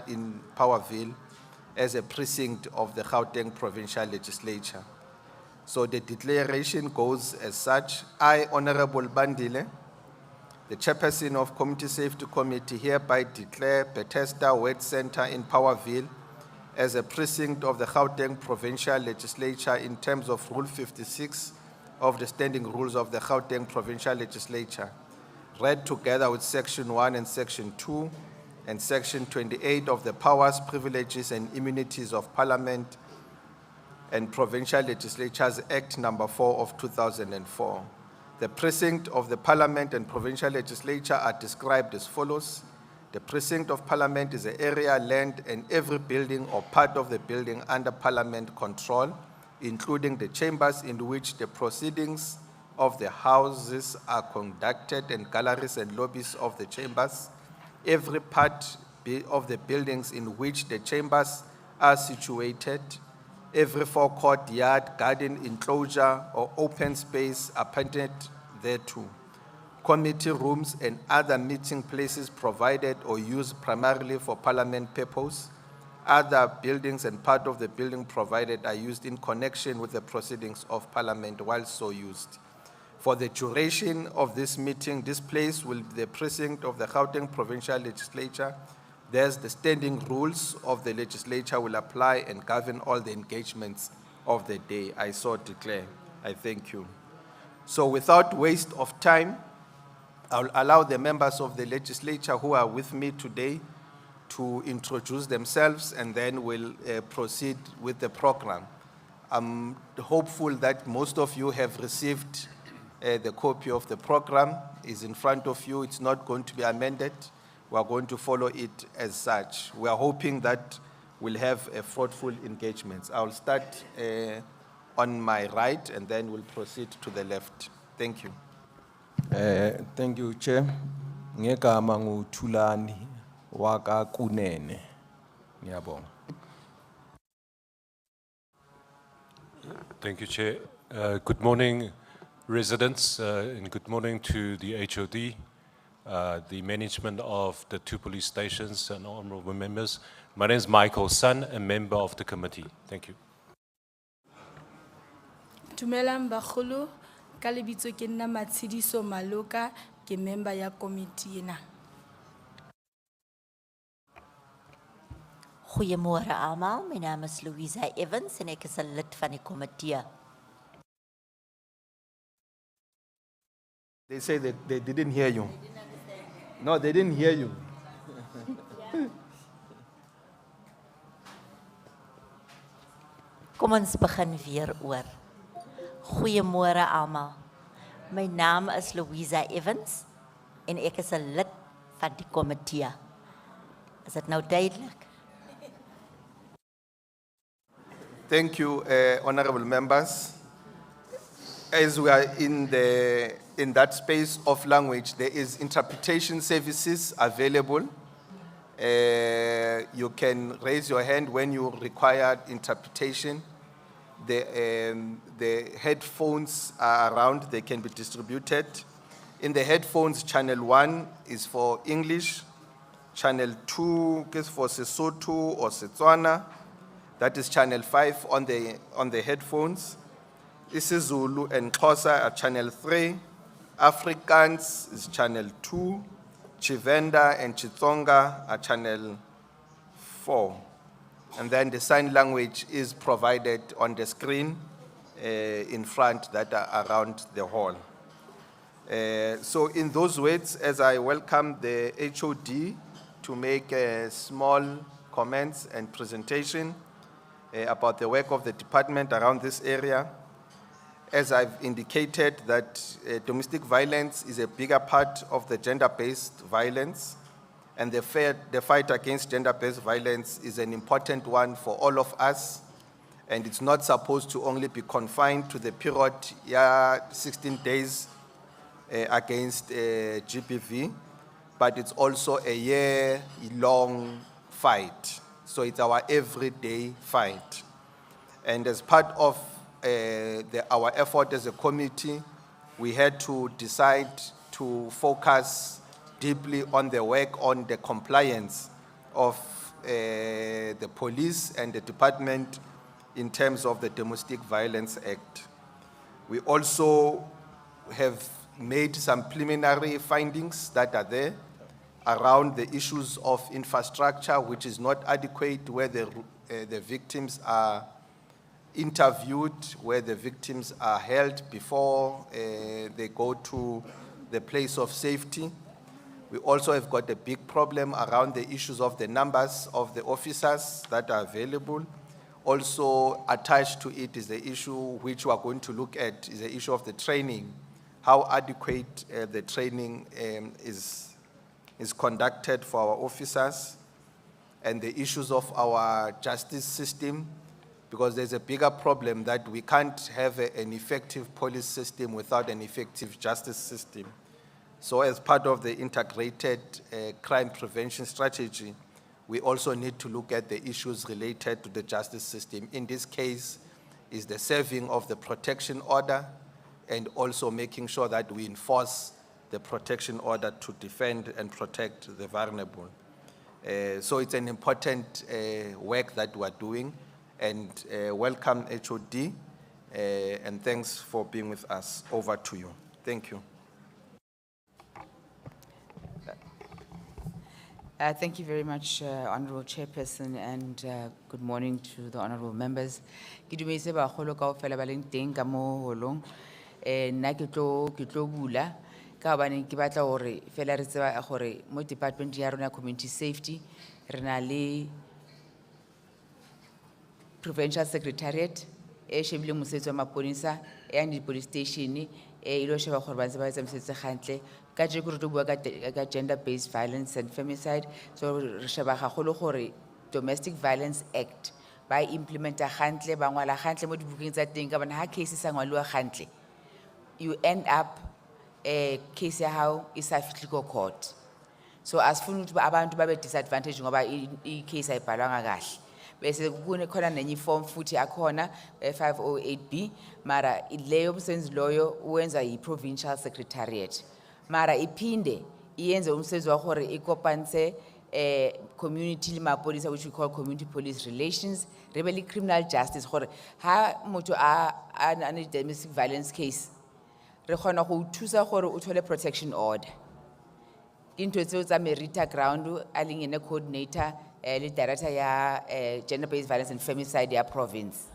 in Powerville as a precinct of the Gauteng Provincial Legislature. So the declaration goes as such. I, Honorable Bandile, the chairperson of Community Safety Committee, hereby declare Bethesda Word Center in Powerville as a precinct of the Gauteng Provincial Legislature in terms of Rule 56 of the Standing Rules of the Gauteng Provincial Legislature, read together with Section 1 and Section 2 and Section 28 of the Powers, Privileges and Immunities of Parliament and Provincial Legislatures Act Number 4 of 2004. The precinct of the Parliament and Provincial Legislature are described as follows. The precinct of Parliament is an area, land, and every building or part of the building under Parliament control, including the chambers in which the proceedings of the houses are conducted and galleries and lobbies of the chambers, every part of the buildings in which the chambers are situated, every forecourt, yard, garden, enclosure, or open space appended thereto, committee rooms and other meeting places provided or used primarily for Parliament purpose. Other buildings and part of the building provided are used in connection with the proceedings of Parliament while so used. For the duration of this meeting, this place will be the precinct of the Gauteng Provincial Legislature. Thus, the standing rules of the legislature will apply and govern all the engagements of the day. I so declare. I thank you. So without waste of time, I'll allow the members of the legislature who are with me today to introduce themselves, and then we'll proceed with the program. I'm hopeful that most of you have received the copy of the program. Is in front of you. It's not going to be amended. We are going to follow it as such. We are hoping that we'll have a fruitful engagement. I'll start on my right, and then we'll proceed to the left. Thank you. Thank you, Chair. Ngegama nguThulani waka Kunene. Ngiyabonga. Thank you, Chair. Good morning, residents, and good morning to the HOD, the management of the two police stations, and honorable members. My name is Michael Sun, a member of the committee. Thank you. Dumelang bagolo, ka lebitso ke nna Matshidiso Maloka, ke member ya committee ena. Goeiemôre almal, my naam is Louisa Evans en ek is 'n lid van die komitee. They say that they didn't hear you. No, they didn't hear you. Kom ons begin weer oor. Goeiemôre almal. My naam is Louisa Evans en ek is 'n lid van die komitee. Is dit nou duidelik? Thank you, honorable members. As we are in that space of language, there is interpretation services available. You can raise your hand when you require interpretation. The headphones are around, they can be distributed. In the headphones, channel 1 is for English, channel 2 is for Sesotho or Setswana. That is channel 5 on the headphones. isiZulu and Xhosa are channel 3. Afrikaans is channel 2. Chivenda and Chitsonga are channel 4. And then the sign language is provided on the screen in front that are around the hall. So in those words, as I welcome the HOD to make small comments and presentation about the work of the department around this area, as I've indicated that domestic violence is a bigger part of the gender-based violence, and the fight against gender-based violence is an important one for all of us, and it's not supposed to only be confined to the period 16 days against GBV, but it's also a year-long fight. So it's our everyday fight. And as part of our effort as a committee, we had to decide to focus deeply on the work on the compliance of the police and the department in terms of the Domestic Violence Act. We also have made some preliminary findings that are there around the issues of infrastructure, which is not adequate, where the victims are interviewed, where the victims are held before they go to the place of safety. We also have got a big problem around the issues of the numbers of the officers that are available. Also attached to it is the issue which we are going to look at, is the issue of the training, how adequate the training is conducted for our officers, and the issues of our justice system, because there's a bigger problem that we can't have an effective police system without an effective justice system. So as part of the integrated crime prevention strategy, we also need to look at the issues related to the justice system. In this case, is the serving of the protection order and also making sure that we enforce the protection order to defend and protect the vulnerable. So it's an important work that we're doing, and welcome HOD, and thanks for being with us. Over to you. Thank you. Thank you very much, Honorable Chairperson, and good morning to the honorable members. Ke dumedise bagolo kaofela ba leng teng ka mo holong. Nna ke tlo bula ka hobane ke batla hore fela re tseba hore mo department ya rona community safety re na le provincial secretariat e shebile mosebetsi wa maponisa e yang di-police station e ilo sheba gore ba ntse ba etsa mosebetsi gantle ka je go re tlo bua ka gender-based violence and femicide. So re sheba gagolo gore Domestic Violence Act ba implementa gantle ba ngwala gantle mo dibukeng tsa teng ka bana ha case sa ngwaliwa gantle you end up case ya hao isa fihle ko court. So asifuna ukuthi abantu babe disadvantage ngoba I case ayibhalwanga kahle. Bese khona nenye form futhi akhona 508B mara leyo umsebenzi loyo uwenza yi-provincial secretariat. Mara iphinde iyenze umsebenzi wa gore ikopanse community le mapolisa, which we call community police relations, re be le criminal justice gore ha motho a domestic violence case re khona go thusa gore o thole protection order. Into tseo tsa Merita Ground a leng ene coordinator le director ya gender-based violence and femicide ya province.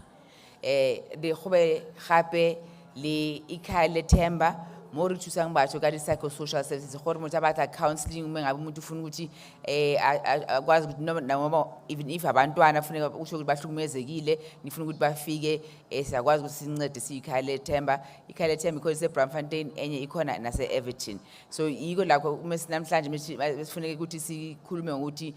De gobe gape le ikhale Themba mo re thusang batho ka di-psychosocial services gore motho a batla counseling mme ngabe umuntu ufuna ukuthi akwazi ukuthi noma even if abantwana funeka usho ukuthi bahlukumezekile nifuna ukuthi bafike siyakwazi ukuthi sincede siyikhale Themba. Ikhale Themba because Braamfontein enye ikhona nase Everton. So yiko lakho namhlanje sifuneka ukuthi sikhulume ngokuthi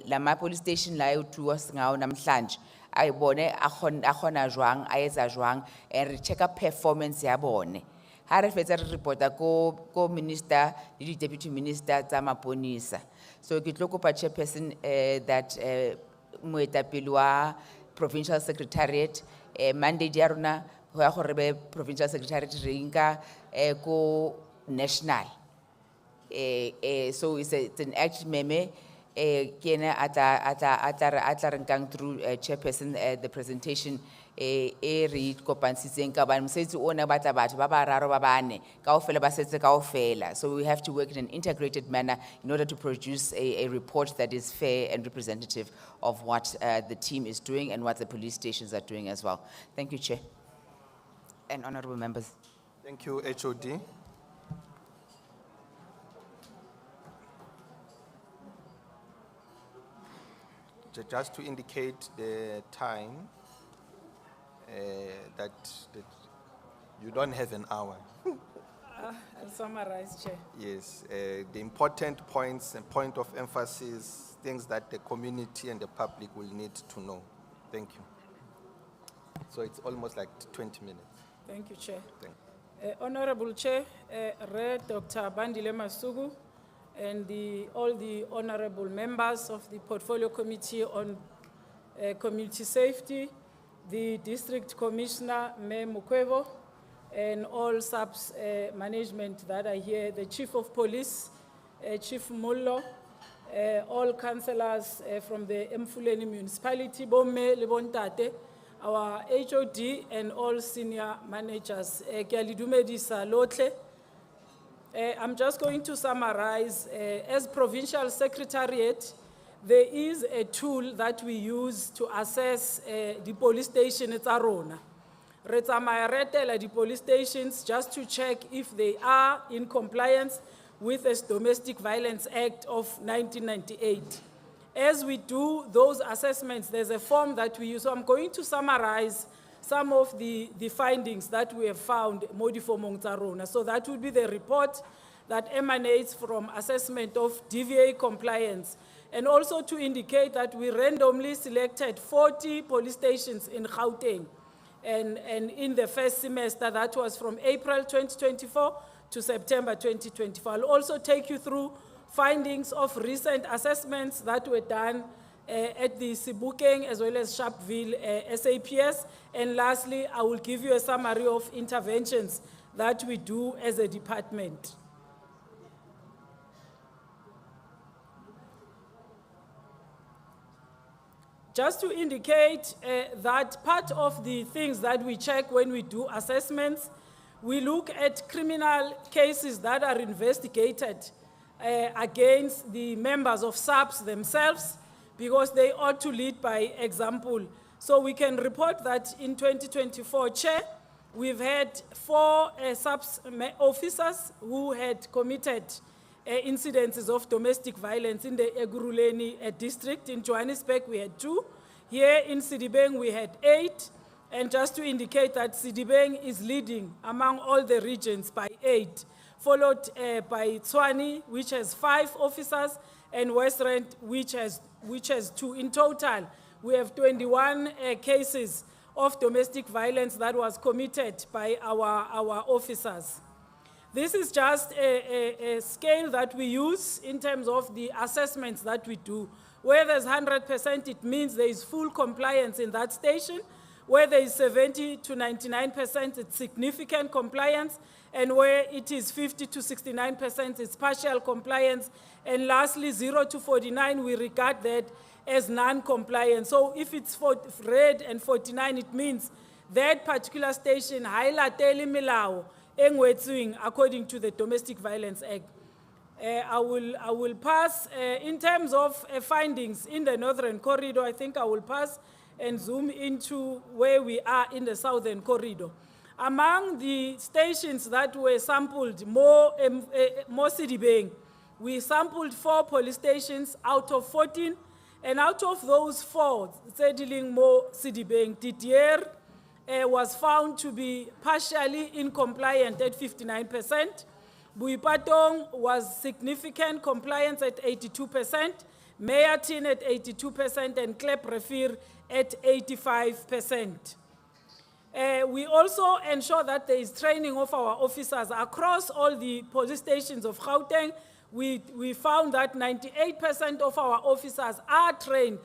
lama police station la uthiwa singawo namhlanje ayibone akhona jwang ayetsa jwang and re check up performance yabone. Ha re fetsa re reporta ko minister le deputy minister tsa maponisa. So ke tlo kopa chairperson that moetapele wa provincial secretariat mandate ya rona ho ya gore be provincial secretariat re nka ko national. So it's an act meme kena atla renkang through chairperson the presentation re kopansitseng ka bana mosebetsi ona batla batho ba bararo ba bane kaofela ba setse kaofela. So we have to work in an integrated manner in order to produce a report that is fair and representative of what the team is doing and what the police stations are doing as well. Thank you, Chair and honorable members. Thank you, HOD. Just to indicate the time, that you don't have an hour. I'll summarize, Chair. Yes, the important points and point of emphasis, things that the community and the public will need to know. Thank you. So it's almost like 20 minutes. Thank you, Chair. Thank Honorable Chair, Dr. Bandile Masugu, and all the honorable members of the Portfolio Committee on Community Safety, the District Commissioner, Mayor Mukwevo, and all subs management that are here, the Chief of Police, Chief Mullo, all councillors from the Mfuleni municipality, Bomme, Lebontate, our HOD and all senior managers. Ke a le dumedisa lotlhe. I'm just going to summarize. As Provincial Secretariat, there is a tool that we use to assess the police station tsa rona. Re tsamaya re etela di police stations just to check if they are in compliance with the Domestic Violence Act of 1998. As we do those assessments, there's a form that we use. So I'm going to summarize some of the findings that we have found modifomong tsa rona. So that would be the report that emanates from assessment of DVA compliance. And also to indicate that we randomly selected 40 police stations in Gauteng. And in the first semester, that was from April 2024 to September 2024. I'll also take you through findings of recent assessments that were done at the Sebokeng as well as Sharpeville SAPS. And lastly, I will give you a summary of interventions that we do as a department. Just to indicate that part of the things that we check when we do assessments, we look at criminal cases that are investigated against the members of SAPS themselves, because they ought to lead by example. So we can report that in 2024, Chair, we've had 4 SAPS officers who had committed incidences of domestic violence in the Eguruleni district. In Johannesburg, we had 2. Here in Sidibeng, we had 8. And just to indicate that Sidibeng is leading among all the regions by 8, followed by Tshwane, which has 5 officers, and Western, which has 2. In total, we have 21 cases of domestic violence that was committed by our officers. This is just a scale that we use in terms of the assessments that we do. Where there's 100%, it means there is full compliance in that station. Where there is 70 to 99%, it's significant compliance. And where it is 50 to 69%, it's partial compliance. And lastly, 0 to 49, we regard that as non-compliant. So if it's red and 49, it means that particular station highlighted milao according to the Domestic Violence Act. I will pass, in terms of findings in the Northern Corridor, I think I will pass and zoom into where we are in the Southern Corridor. Among the stations that were sampled, more Sidibeng, we sampled 4 police stations out of 14, and out of those 4, dealing more Sidibeng, Didier was found to be partially incompliant at 59%. Buipatong was significant compliance at 82%, Meyatin at 82%, and Klep Refir at 85%. We also ensure that there is training of our officers across all the police stations of Gauteng. We found that 98% of our officers are trained.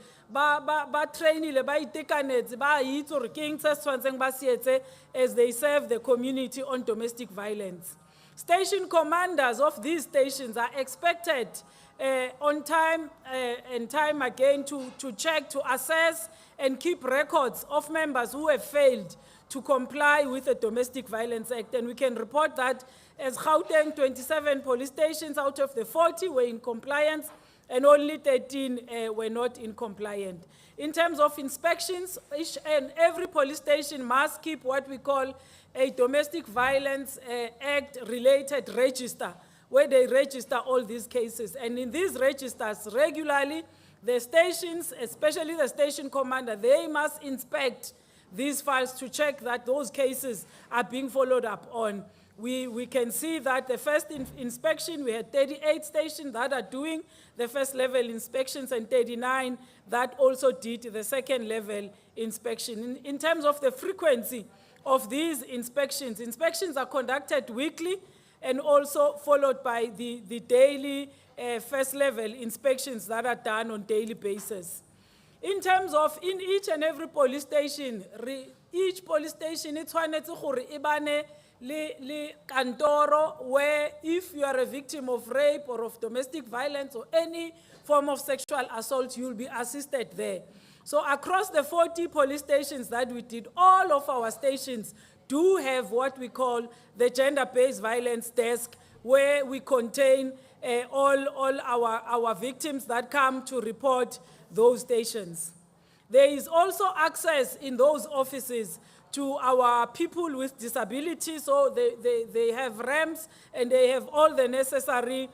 As they serve the community on domestic violence. Station commanders of these stations are expected on time and time again to check, to assess and keep records of members who have failed to comply with the Domestic Violence Act. And we can report that as Gauteng, 27 police stations out of the 40 were in compliance and only 13 were not in compliance. In terms of inspections, each and every police station must keep what we call a Domestic Violence Act related register, where they register all these cases. And in these registers, regularly, the stations, especially the station commander, they must inspect these files to check that those cases are being followed up on. We can see that the first inspection, we had 38 stations that are doing the first level inspections and 39 that also did the second level inspection. In terms of the frequency of these inspections, inspections are conducted weekly and also followed by the daily first level inspections that are done on daily basis. In terms of in each and every police station, each police station, it's le kantoro, where if you are a victim of rape or of domestic violence or any form of sexual assault, you'll be assisted there. So across the 40 police stations that we did, all of our stations do have what we call the gender-based violence desk, where we contain all our victims that come to report those stations. There is also access in those offices to our people with disabilities, so they have ramps and they have all the necessary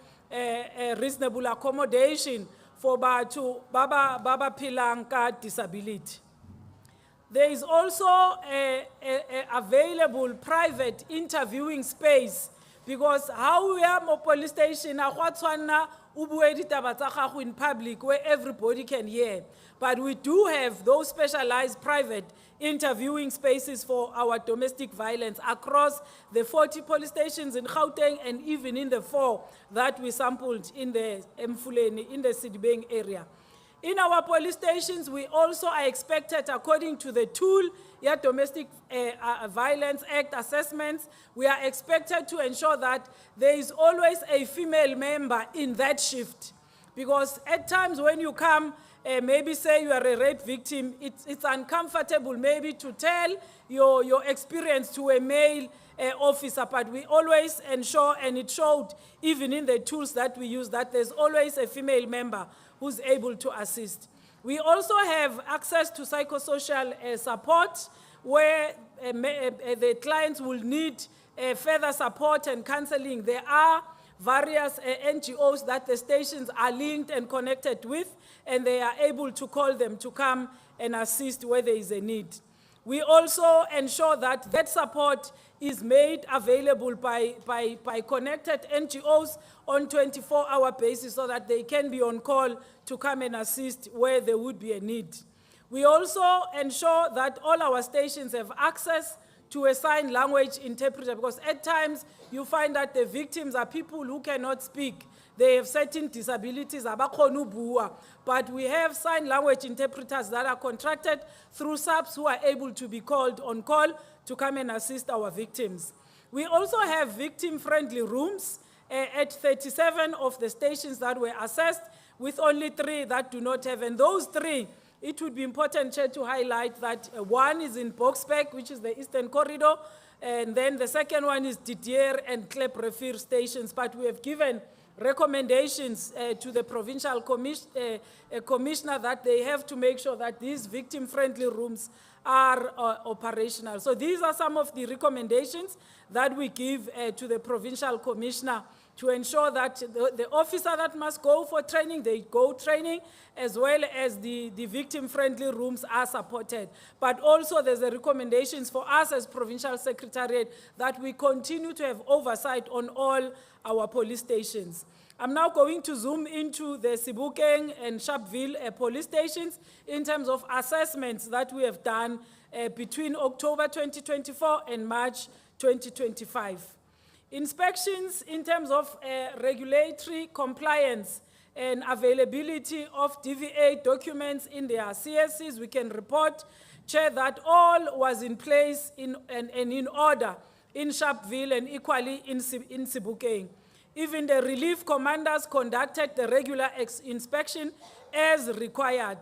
reasonable accommodation for baba pilanka disability. There is also a available private interviewing space, because how we are police station, in public where everybody can hear. But we do have those specialized private interviewing spaces for our domestic violence across the 40 police stations in Gauteng and even in the 4 that we sampled in the Mfuleni, in the Sidibeng area. In our police stations, we also are expected, according to the tool, Domestic Violence Act assessments, we are expected to ensure that there is always a female member in that shift. Because at times when you come, maybe say you are a rape victim, it's uncomfortable maybe to tell your experience to a male officer, but we always ensure, and it showed even in the tools that we use, that there's always a female member who's able to assist. We also have access to psychosocial support, where the clients will need further support and counseling. There are various NGOs that the stations are linked and connected with, and they are able to call them to come and assist where there is a need. We also ensure that that support is made available by connected NGOs on 24-hour basis, so that they can be on call to come and assist where there would be a need. We also ensure that all our stations have access to a sign language interpreter, because at times you find that the victims are people who cannot speak. They have certain disabilities, but we have sign language interpreters that are contracted through SAPs who are able to be called on call to come and assist our victims. We also have victim-friendly rooms at 37 of the stations that were assessed, with only 3 that do not have. And those 3, it would be important, Chair, to highlight that one is in Boksburg, which is the Eastern Corridor, and then the second one is Didier and Kleprefir stations. But we have given recommendations to the provincial commissioner that they have to make sure that these victim-friendly rooms are operational. So these are some of the recommendations that we give to the provincial commissioner to ensure that the officer that must go for training, they go training, as well as the victim-friendly rooms are supported. But also there's a recommendations for us as Provincial Secretariat that we continue to have oversight on all our police stations. I'm now going to zoom into the Sebokeng and Sharpeville police stations in terms of assessments that we have done between October 2024 and March 2025. Inspections in terms of regulatory compliance and availability of DVA documents in their CSCs, we can report, Chair, that all was in place and in order in Sharpeville and equally in Sebokeng. Even the relief commanders conducted the regular inspection as required,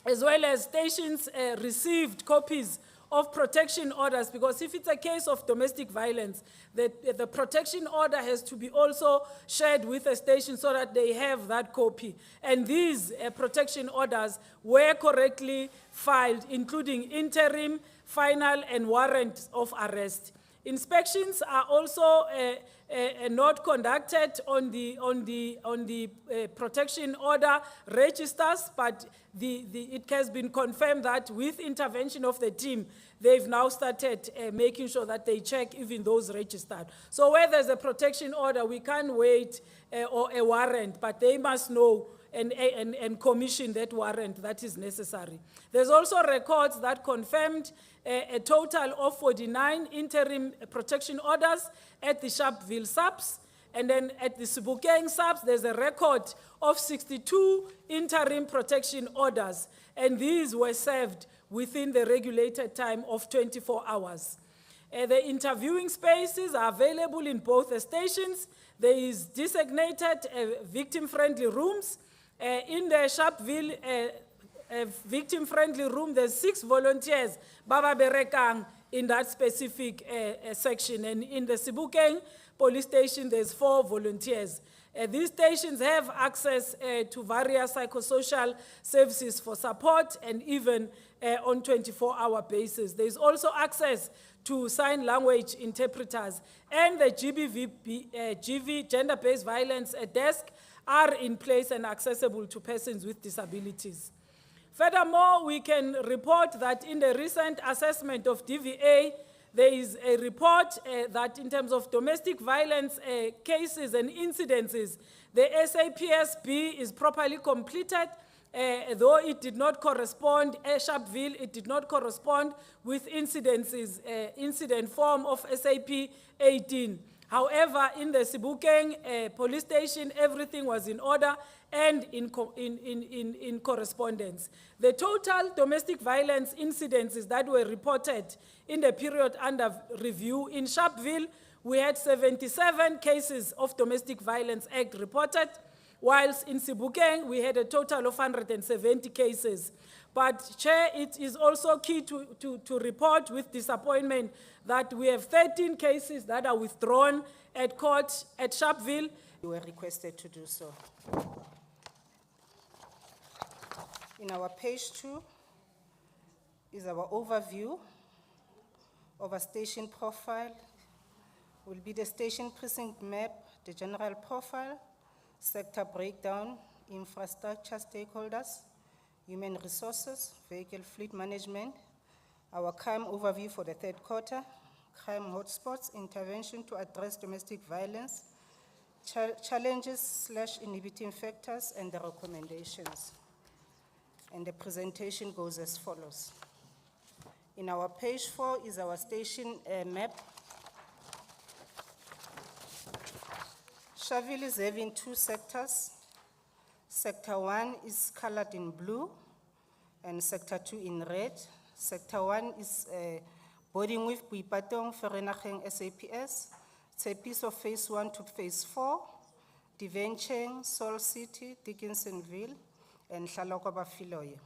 as well as stations received copies of protection orders, because if it's a case of domestic violence, the protection order has to be also shared with the station so that they have that copy. And these protection orders were correctly filed, including interim, final, and warrant of arrest. Inspections are also not conducted on the protection order registers, but it has been confirmed that with intervention of the team, they've now started making sure that they check even those registered. So where there's a protection order, we can't wait or a warrant, but they must know and commission that warrant that is necessary. There's also records that confirmed a total of 49 interim protection orders at the Sharpeville subs, and then at the Sebokeng subs, there's a record of 62 interim protection orders, and these were served within the regulated time of 24 hours. The interviewing spaces are available in both the stations. There is designated victim-friendly rooms. In the Sharpeville victim-friendly room, there's 6 volunteers, Baba Berekang, in that specific section. And in the Sebokeng police station, there's 4 volunteers. These stations have access to various psychosocial services for support and even on 24-hour basis. There's also access to sign language interpreters, and the GV, gender-based violence desk, are in place and accessible to persons with disabilities. Furthermore, we can report that in the recent assessment of DVA, there is a report that in terms of domestic violence cases and incidences, the SAPSB is properly completed, though it did not correspond, Sharpeville, it did not correspond with incidences, incident form of SAP 18. However, in the Sebokeng police station, everything was in order and in correspondence. The total domestic violence incidences that were reported in the period under review in Sharpeville, we had 77 cases of Domestic Violence Act reported, whilst in Sebokeng, we had a total of 170 cases. But Chair, it is also key to report with disappointment that we have 13 cases that are withdrawn at court at Sharpeville. You were requested to do so. In our page 2 is our overview of a station profile. Will be the station precinct map, the general profile, sector breakdown, infrastructure stakeholders, human resources, vehicle fleet management, our crime overview for the 3rd quarter, crime hotspots, intervention to address domestic violence, challenges/inhibiting factors, and the recommendations. And the presentation goes as follows. In our page 4 is our station map. Sharpeville is having 2 sectors. Sector 1 is colored in blue and sector 2 in red. Sector 1 is boarding with Buipatong, Vereeniging, SAPS. It's a piece of phase 1 to phase 4, Divencheng, Seoul City, Dickinsonville, and Hlalokwaba Filoye.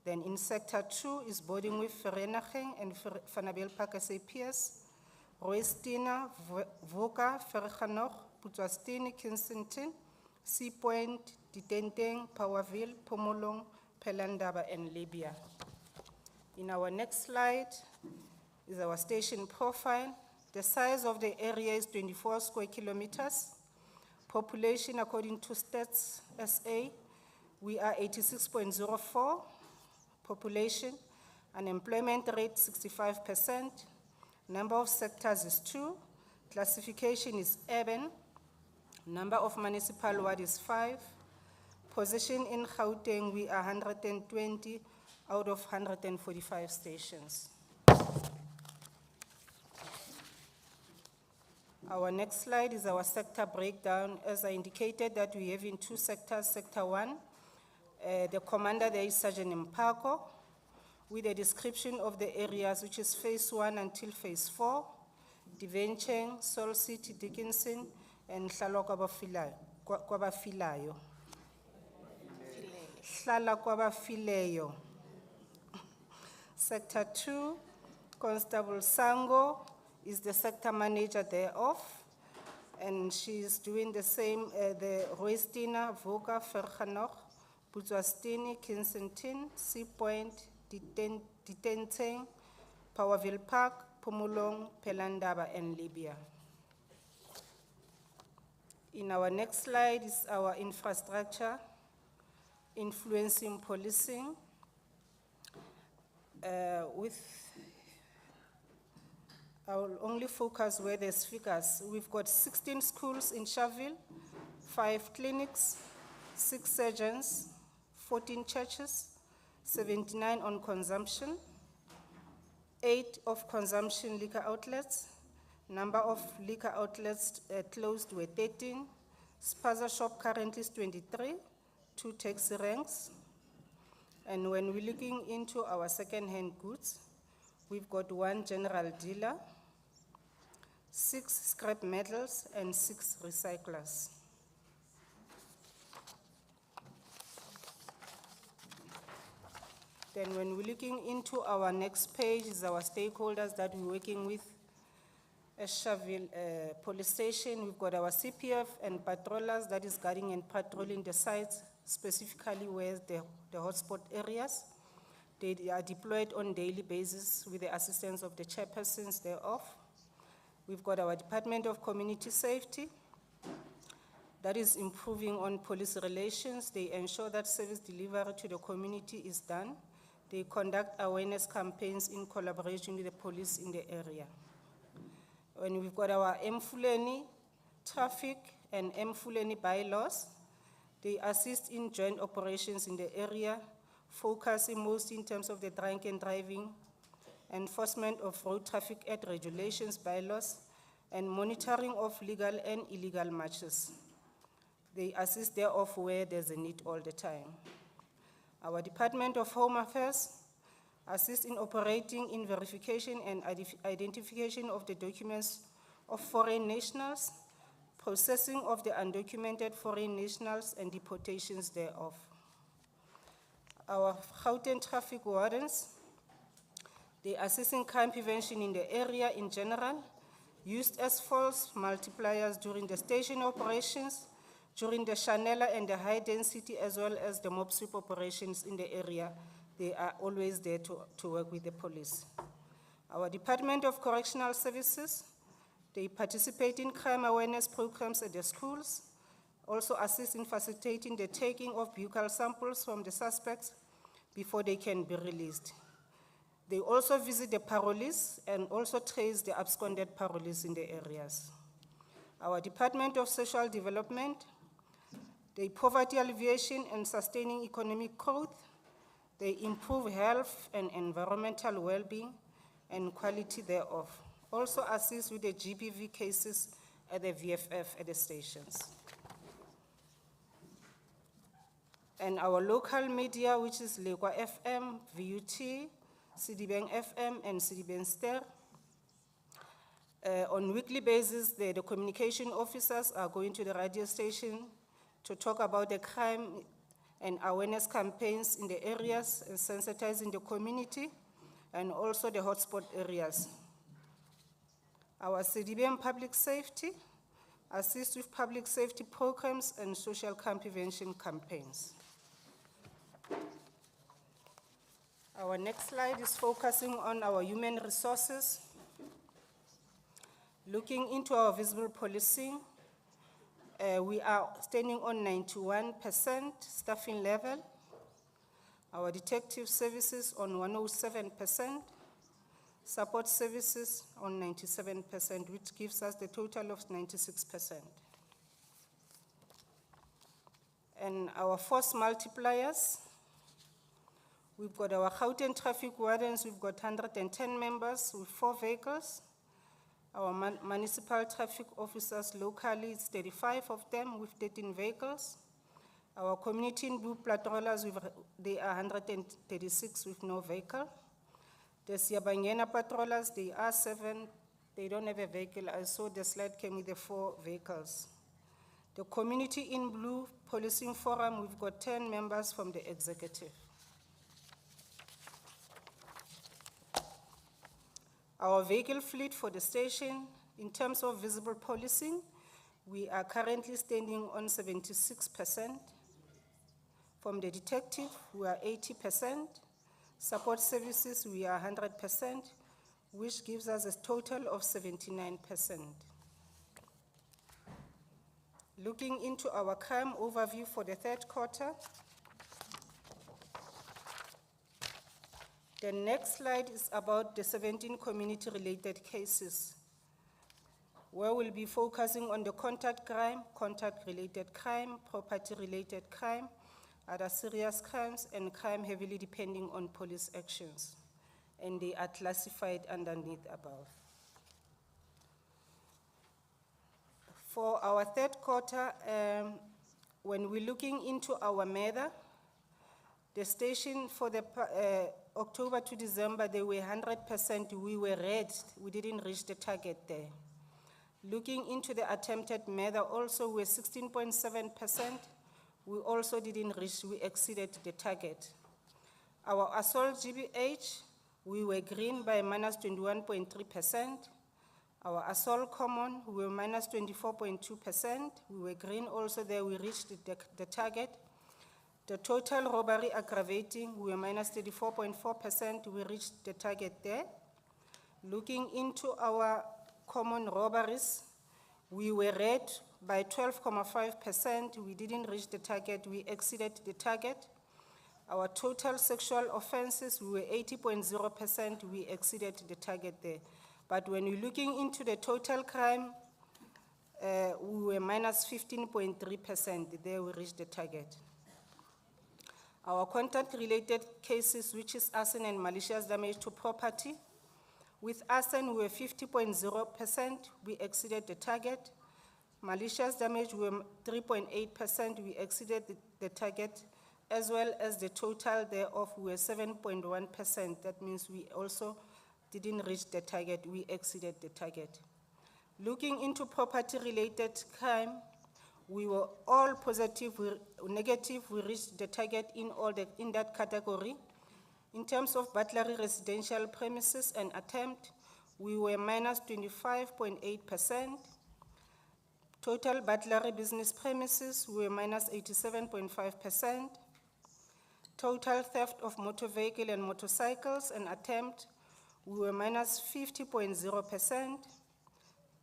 Then in sector 2 is boarding with Vereeniging and Vanabel Park, SAPS, Roestina, Vuka, Vergenoeg, Putswastini, Kensington, Sea Point, Ditenteng, Powerville, Pomolong, Pelandaba, and Libya. In our next slide is our station profile. The size of the area is 24 square kilometers. Population according to Stats SA, we are 86.04 population. Unemployment rate 65%. Number of sectors is 2. Classification is urban. Number of municipal ward is 5. Position in Gauteng, we are 120 out of 145 stations. Our next slide is our sector breakdown. As I indicated that we have in 2 sectors. Sector 1, the commander there is Sergeant Mpako, with a description of the areas, which is phase 1 until phase 4, Divencheng, Seoul City, Dickinson, and Hlalokwaba Filayo. Hlalokwaba Filayo. Sector 2, Constable Sango is the sector manager thereof, and she is doing the same, the Roestina, Vuka, Vergenoeg, Putswastini, Kensington, Sea Point, Ditenteng, Powerville Park, Pomolong, Pelandaba, and Libya. In our next slide is our infrastructure, influencing policing. I will only focus where there's figures. We've got 16 schools in Sharpeville, 5 clinics, 6 surgeons, 14 churches, 79 on consumption, 8 of consumption liquor outlets. Number of liquor outlets closed were 13. Spaza shop currently is 23, 2 taxi ranks. And when we're looking into our second-hand goods, we've got 1 general dealer, 6 scrap metals, and 6 recyclers. Then when we're looking into our next page is our stakeholders that we're working with. At Shaville Police Station, we've got our CPF and patrollers that is guarding and patrolling the sites, specifically where the hotspot areas. They are deployed on daily basis with the assistance of the chairpersons thereof. We've got our Department of Community Safety that is improving on police relations. They ensure that service delivery to the community is done. They conduct awareness campaigns in collaboration with the police in the area. When we've got our Mfuleni traffic and Mfuleni bylaws, they assist in joint operations in the area, focusing most in terms of the drunken driving, enforcement of road traffic act regulations, bylaws, and monitoring of legal and illegal matches. They assist thereof where there's a need all the time. Our Department of Home Affairs assist in operating in verification and identification of the documents of foreign nationals, processing of the undocumented foreign nationals, and deportations thereof. Our Gauteng traffic wardens, they assist in crime prevention in the area in general, used as false multipliers during the station operations, during the Chanela and the high density, as well as the mob sweep operations in the area. They are always there to work with the police. Our Department of Correctional Services, they participate in crime awareness programs at the schools, also assist in facilitating the taking of buccal samples from the suspects before they can be released. They also visit the parolees and also trace the absconded parolees in the areas. Our Department of Social Development, they poverty alleviation and sustaining economic growth. They improve health and environmental well-being and quality thereof. Also assist with the GBV cases at the VFF at the stations. And our local media, which is Lekwa FM, VUT, Sidibeng FM, and Sidibeng Ster. On weekly basis, the communication officers are going to the radio station to talk about the crime and awareness campaigns in the areas and sensitizing the community and also the hotspot areas. Our CDBM Public Safety assists with public safety programs and social crime prevention campaigns. Our next slide is focusing on our human resources. Looking into our visible policing, we are standing on 91% staffing level. Our detective services on 107%, support services on 97%, which gives us the total of 96%. And our force multipliers, we've got our Gauteng traffic wardens, we've got 110 members with 4 vehicles. Our municipal traffic officers locally, it's 35 of them with 13 vehicles. Our community in blue patrollers, they are 136 with no vehicle. The Siabangena patrollers, they are 7, they don't have a vehicle. I saw the slide came with the 4 vehicles. The community in blue policing forum, we've got 10 members from the executive. Our vehicle fleet for the station, in terms of visible policing, we are currently standing on 76%. From the detective, we are 80%. Support services, we are 100%, which gives us a total of 79%. Looking into our crime overview for the 3rd quarter, the next slide is about the 17 community-related cases, where we'll be focusing on the contact-related crime, property-related crime, other serious crimes, and crime heavily depending on police actions. And they are classified underneath above. For our 3rd quarter, when we're looking into our MEDA, the station for the October to December, they were 100%, we were red, we didn't reach the target there. Looking into the attempted murder, also we're 16.7%. We also didn't reach, we exceeded the target. Our assault GBH, we were green by minus 21.3%. Our assault common, we were minus 24.2%. We were green also there, we reached the target. The total robbery aggravating, we were minus 34.4%, we reached the target there. Looking into our common robberies, we were red by 12.5%, we didn't reach the target, we exceeded the target. Our total sexual offenses, we were 80.0%, we exceeded the target there. But when we're looking into the total crime, we were minus 15.3%, there we reached the target. Our contact-related cases, which is arson and malicious damage to property, with arson, we were 50.0%, we exceeded the target. Malicious damage, we were 3.8%, we exceeded the target, as well as the total thereof, we were 7.1%. That means we also didn't reach the target, we exceeded the target. Looking into property-related crime, we were all positive, negative, we reached the target in that category. In terms of burglary residential premises and attempt, we were minus 25.8%. Total burglary business premises, we were minus 87.5%. Total theft of motor vehicle and motorcycles and attempt, we were minus 50.0%.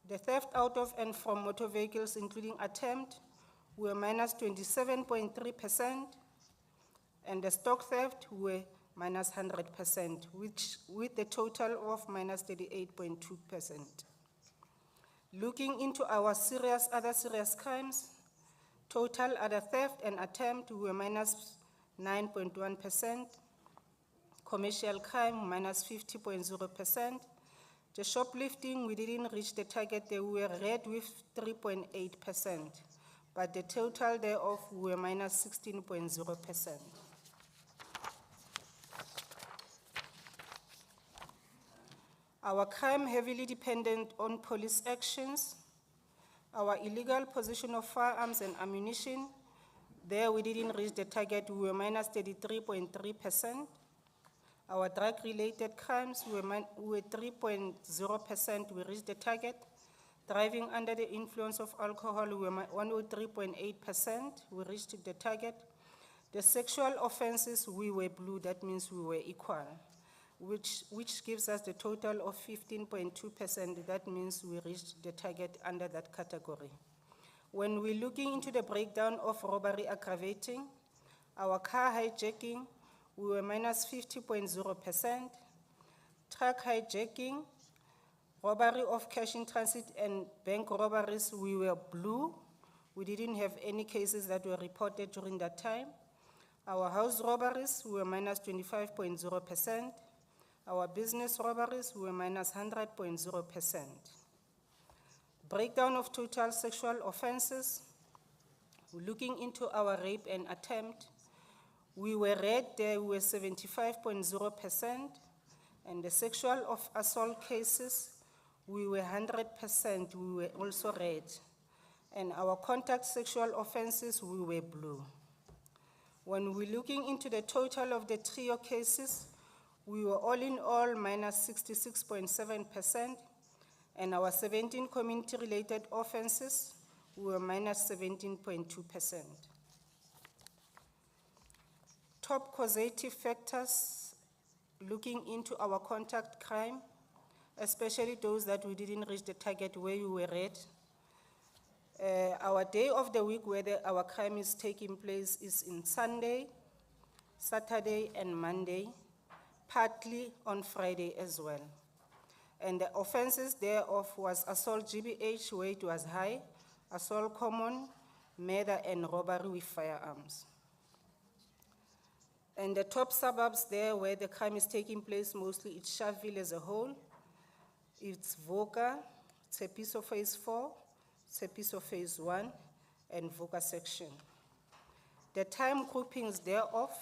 The theft out of and from motor vehicles, including attempt, we were minus 27.3%. And the stock theft, we were minus 100%, which with the total of minus 38.2%. Looking into our other serious crimes, total other theft and attempt, we were minus 9.1%. Commercial crime, minus 50.0%. The shoplifting, we didn't reach the target, we were red with 3.8%. But the total thereof, we were minus 16.0%. Our crime heavily dependent on police actions. Our illegal possession of firearms and ammunition, there we didn't reach the target, we were minus 33.3%. Our drug-related crimes, we were 3.0%, we reached the target. Driving under the influence of alcohol, we were 103.8%, we reached the target. The sexual offenses, we were blue, that means we were equal, which gives us the total of 15.2%, that means we reached the target under that category. When we're looking into the breakdown of robbery aggravating, our car hijacking, we were minus 50.0%. Truck hijacking, robbery of cash in transit and bank robberies, we were blue. We didn't have any cases that were reported during that time. Our house robberies, we were minus 25.0%. Our business robberies, we were minus 100.0%. Breakdown of total sexual offenses, looking into our rape and attempt, we were red there, we were 75.0%, and the sexual assault cases, we were 100%, we were also red. And our contact sexual offenses, we were blue. When we're looking into the total of the trio cases, we were all in all minus 66.7%, and our 17 community-related offenses, we were minus 17.2%. Top causative factors, looking into our contact crime, especially those that we didn't reach the target where we were red. Our day of the week where our crime is taking place is in Sunday, Saturday, and Monday, partly on Friday as well. And the offenses thereof was assault GBH, where it was high, assault common, murder, and robbery with firearms. And the top suburbs there where the crime is taking place, mostly it's Sharpeville as a whole. It's Voka, Tshepiso Phase 4, Tshepiso Phase 1, and Voka section. The time groupings thereof,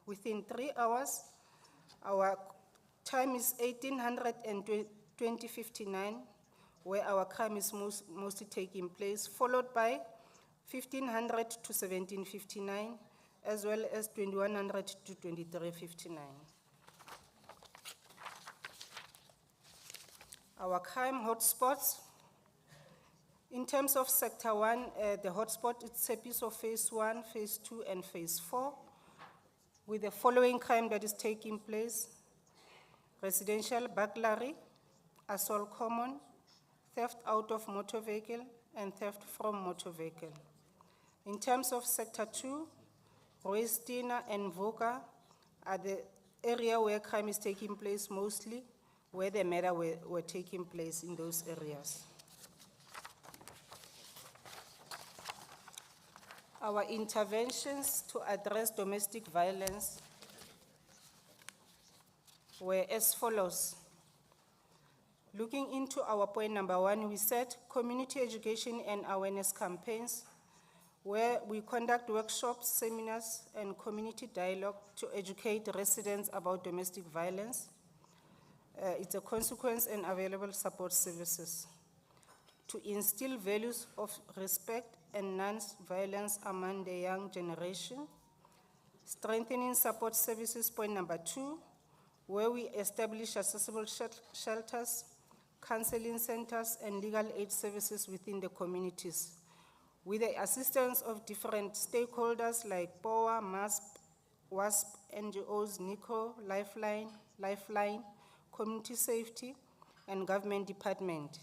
within 3 hours, our time is 1800 and 2059. where our crime is mostly taking place, followed by 1500 to 1759, as well as 2100 to 2359. Our crime hotspots. In terms of Sector 1, the hotspot is Tsepiso Phase 1, Phase 2, and Phase 4, with the following crime that is taking place: residential burglary, assault common, theft out of motor vehicle, and theft from motor vehicle. In terms of Sector 2, Roestina and Voga are the area where crime is taking place mostly, where the murder were taking place in those areas. Our interventions to address domestic violence were as follows. Looking into our point number 1, we said community education and awareness campaigns, where we conduct workshops, seminars, and community dialogue to educate residents about domestic violence, its consequence, and available support services. To instill values of respect and non-violence among the young generation. Strengthening support services, point number 2, where we establish accessible shelters, counseling centers, and legal aid services within the communities, with the assistance of different stakeholders like POA, MASP, WASP, NGOs, NICO, Lifeline, Community Safety, and Government Department.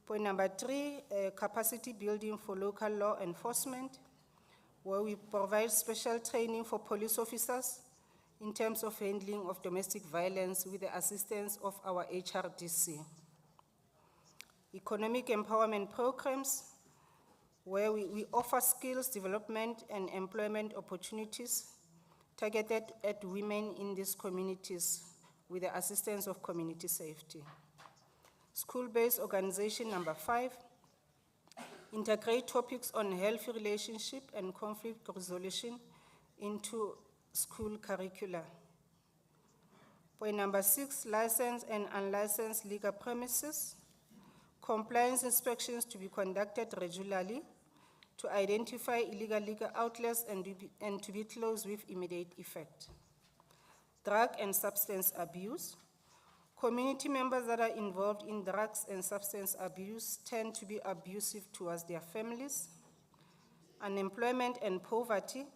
Point number 3, capacity building for local law enforcement, where we provide special training for police officers in terms of handling of domestic violence with the assistance of our HRDC. Economic empowerment programs, where we offer skills development and employment opportunities targeted at women in these communities with the assistance of community safety. School-based organization number 5, integrate topics on healthy relationship and conflict resolution into school curricula. Point number 6, licensed and unlicensed legal premises. Compliance inspections to be conducted regularly to identify illegal legal outlets and to be closed with immediate effect. Drug and substance abuse. Community members that are involved in drugs and substance abuse tend to be abusive towards their families. Unemployment and poverty.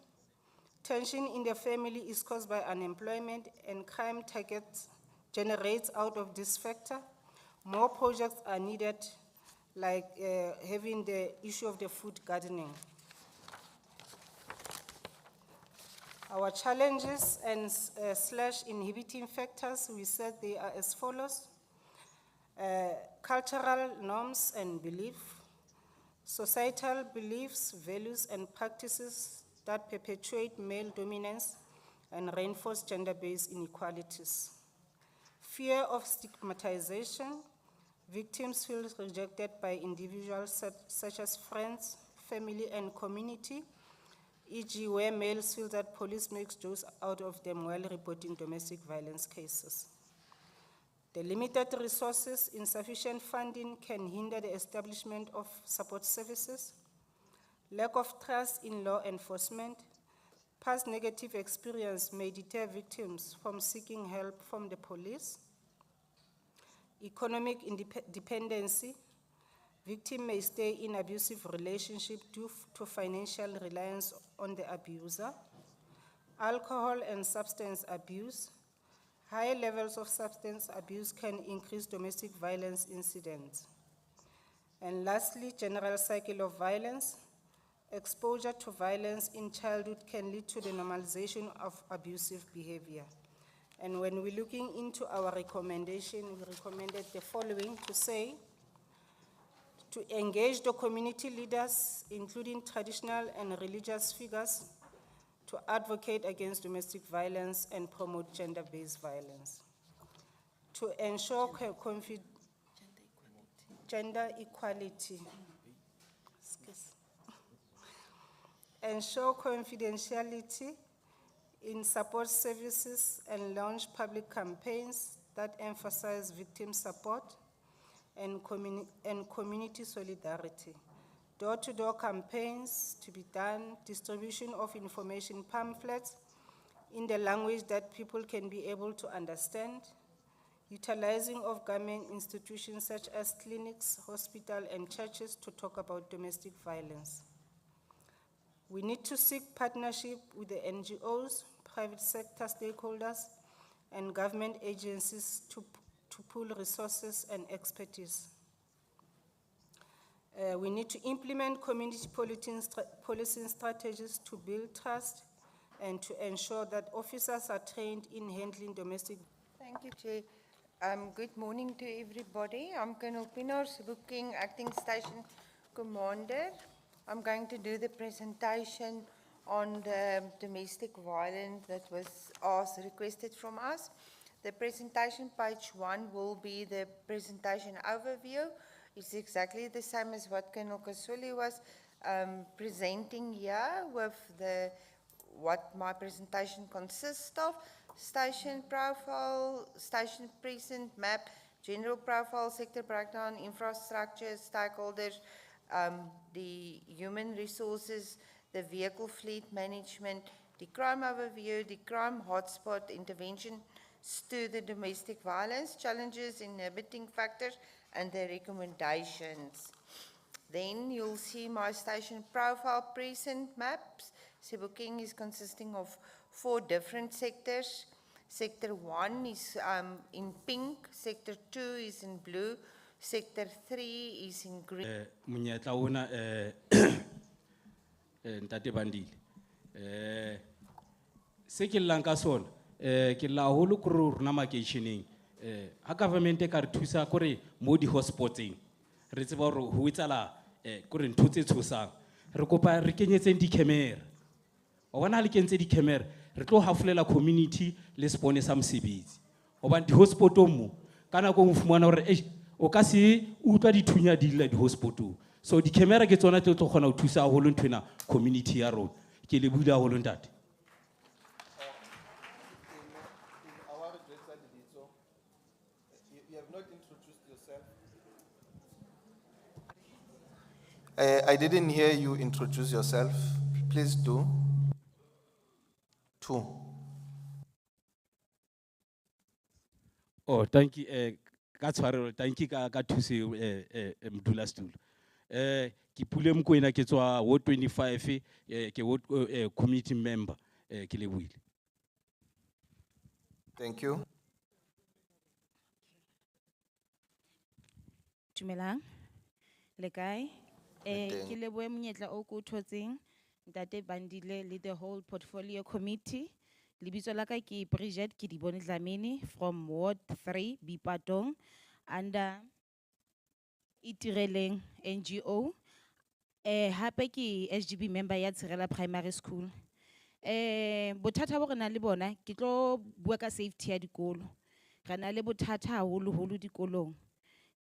Tension in the family is caused by unemployment, and crime targets generates out of this factor. More projects are needed, like having the issue of the food gardening. Our challenges and slash inhibiting factors, we said they are as follows. Cultural norms and belief, societal beliefs, values, and practices that perpetuate male dominance and reinforce gender-based inequalities. Fear of stigmatization. Victims feel rejected by individuals such as friends, family, and community, e.g. where males feel that police makes jokes out of them while reporting domestic violence cases. The limited resources, insufficient funding can hinder the establishment of support services. Lack of trust in law enforcement. Past negative experience may deter victims from seeking help from the police. Economic dependency. Victim may stay in abusive relationship due to financial reliance on the abuser. Alcohol and substance abuse. High levels of substance abuse can increase domestic violence incidents. And lastly, general cycle of violence. Exposure to violence in childhood can lead to the normalization of abusive behavior. And when we're looking into our recommendation, we recommended the following to say, to engage the community leaders, including traditional and religious figures, to advocate against domestic violence and promote gender-based violence. To ensure gender equality. Ensure confidentiality in support services and launch public campaigns that emphasize victim support. and community solidarity. Door-to-door campaigns to be done, distribution of information pamphlets in the language that people can be able to understand, utilizing of government institutions such as clinics, hospitals, and churches to talk about domestic violence. We need to seek partnership with the NGOs, private sector stakeholders, and government agencies to pool resources and expertise. We need to implement community policing strategies to build trust and to ensure that officers are trained in handling domestic. Thank you, Chair. Good morning to everybody. I'm Colonel Pienaar Sebokeng, Acting Station Commander. I'm going to do the presentation on the domestic violence that was requested from us. The presentation, page 1, will be the presentation overview. It's exactly the same as what Colonel Kasuli was presenting here with what my presentation consists of. Station profile, station precinct map, general profile, sector breakdown, infrastructure, stakeholders, the human resources, the vehicle fleet management, the crime overview, the crime hotspot intervention to the domestic violence, challenges, inhibiting factors, and the recommendations. Then you'll see my station profile precinct maps. Sebokeng is consisting of 4 different sectors. Sector 1 is in pink, sector 2 is in blue, sector 3 is in green. Monyetla ona ntate Bandile. Se ke llang ka sona ke la holo kore rona makeisheneng ha government e ka re thusa kore mo di hotspotseng re tseba hore ho etsala kore ntho tse tshosang re kopa re kenyetseng di camera o bona le kentse di camera re tlo hafolela community le spone sa mosebetsi hobane di hotspotong mo kana go mfumana hore o ka se utlwa dithunya di la di hotspotong so di camera ke tsona tlo kgona ho thusa haholo nthwena community ya rona ke le bula haholo ntate. You have not introduced yourself. I didn't hear you introduce yourself. Please do. 2. Oh, thank you. Thank you, Katusi Mdula Stool. Kipule Mkwena Ketwa, Ward 25, committee member, Kilewil. Thank you. Dumelang. Le kae? teng. Ke lebohe monyetla o ko thotseng Ntate Bandile le the whole portfolio committee. Lebitso la ka ke Bridget ke Dibone Dlamini from Ward 3 Bipatong under Itireleng NGO. Hape ke SGB member ya Tshirela Primary School. Bothata bo re na le bona ke tlo bua ka safety ya dikolo. Re na le bothata haholo dikolong.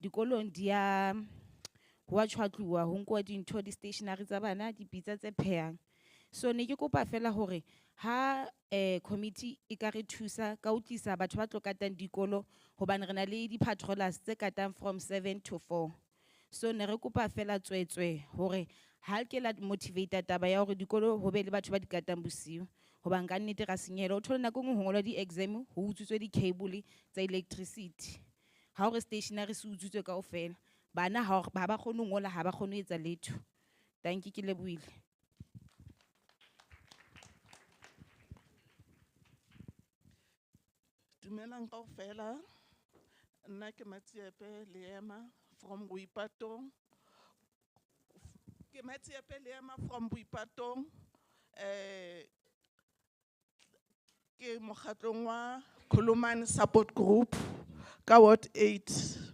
Dikolong dia wa tshwatluwa ho nkwa dintho di stationery tsa bana di pitsa tse phehang. So ne ke kopa fela hore ha committee e ka re thusa ka utlisa batho ba tlo katang dikolo hobane re na le di patrollers tse katang from 7 to 4. So ne re kopa fela tswetswe hore ha ke la motivate taba ya hore dikolo ho be le batho ba di katang bosiu hoba nka nnete ra senyela o thola nako ngwe ho ngolwa di exam ho utswitswe di cable tsa electricity. Ha hore stationery se utswitswe kaofela bana ha ba kgone ngola ha ba kgone etsa letho. Thank you ke lebohile. Dumelang kaofela. Nna ke Matsiepe Leema from Buipatong. Ke Matsiepe Leema from Buipatong. Ke mokgatlong wa Khulumani Support Group ka Ward 8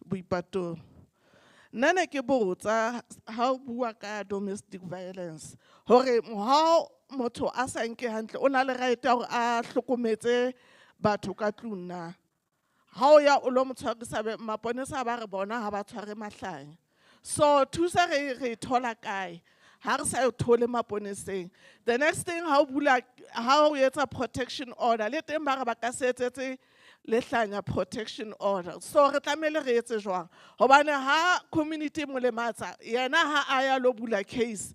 Buipatong. Nana ke botsa ha o bua ka domestic violence hore ha motho a sa nke hantle o na le right ya hore a hlokometse batho ka tlung na. Ha o ya o lo motshwarisa maponesa ba re bona ha ba tshware mahlanya. So thusa re thola kae ha re sa yo thole maponeseng. The next thing how o etsa protection order le teng ba re ba ka se etsetse le hlanya protection order. So re tlamehile re etse jwang hobane ha community mo lematsa yena ha a ya lo bula case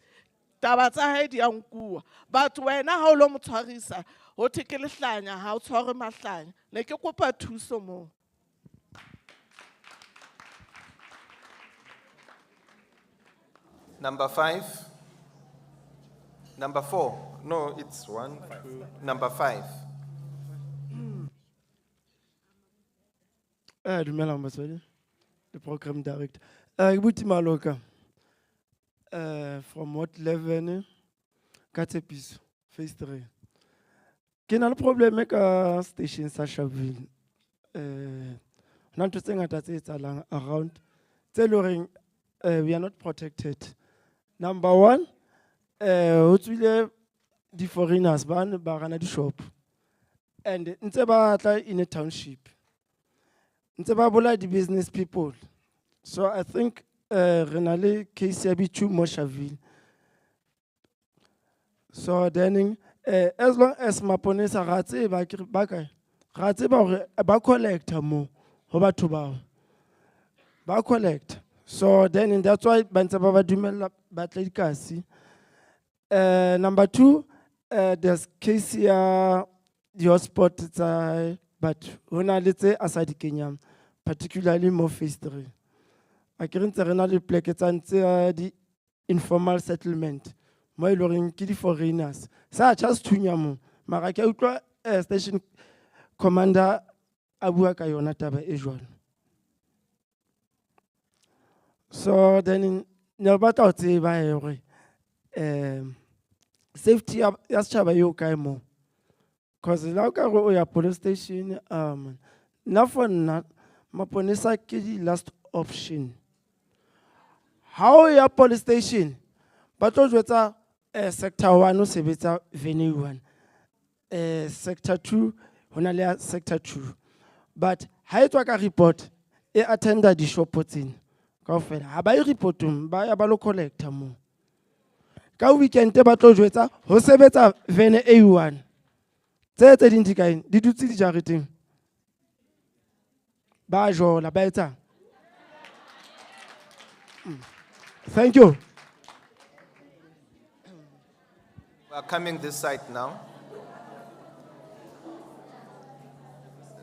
taba tsa hae di a nkuwa, but wena ha o lo mo tshwarisa ho thwe ke lehlanya ha o tshware mahlanya. Ne ke kopa thuso moo. Number 5. Number 4. No, it's 1, 2. Number 5. Dumela Mmaswedi, the program director. Ibuti Maloka. From what 11? Katepiso, phase 3. Ke na le probleme ka station sa Sharpeville. Nanto tse ngata tse etsahalang around tse loreng we are not protected. Number 1, ho tswile di foreigners ba rana di shop. And ntse ba tla in a township. Ntse ba bola di business people. So I think re na le case ya bichu mo Sharpeville. So then as long as maponesa ra tseba ba kae ra tseba hore ba collector mo ho batho bao ba collect. So then that's why ba ntse ba dumella ba tla dikasi. Number 2, there's case ya the hotspot tsa but hona le tse asadi kenyang, particularly mo phase 3. A ke rentse re na le pleke tsa ntse di informal settlement mo e loreng ke di foreigners sa just thunya mo mara ke utlwa station commander a bua ka yona taba e jwalo. So then ne batla ho tseba hore safety ya setjhaba yo kae mo, because la o ka re o ya police station na for nna maponesa ke di last option. How ya police station ba tlo jwetsa sector 1 o sebetsa venue 1, sector 2 hona le sector 2, but ha etswa ka report e attenda di shop tsena kaofela ha ba e reportung ba ya ba lo collector mo ka weekend ba tlo jwetsa ho sebetsa vene A1 tse ding di kae di dutse di jareteng ba jola ba etsa. Thank you. We are coming this side now.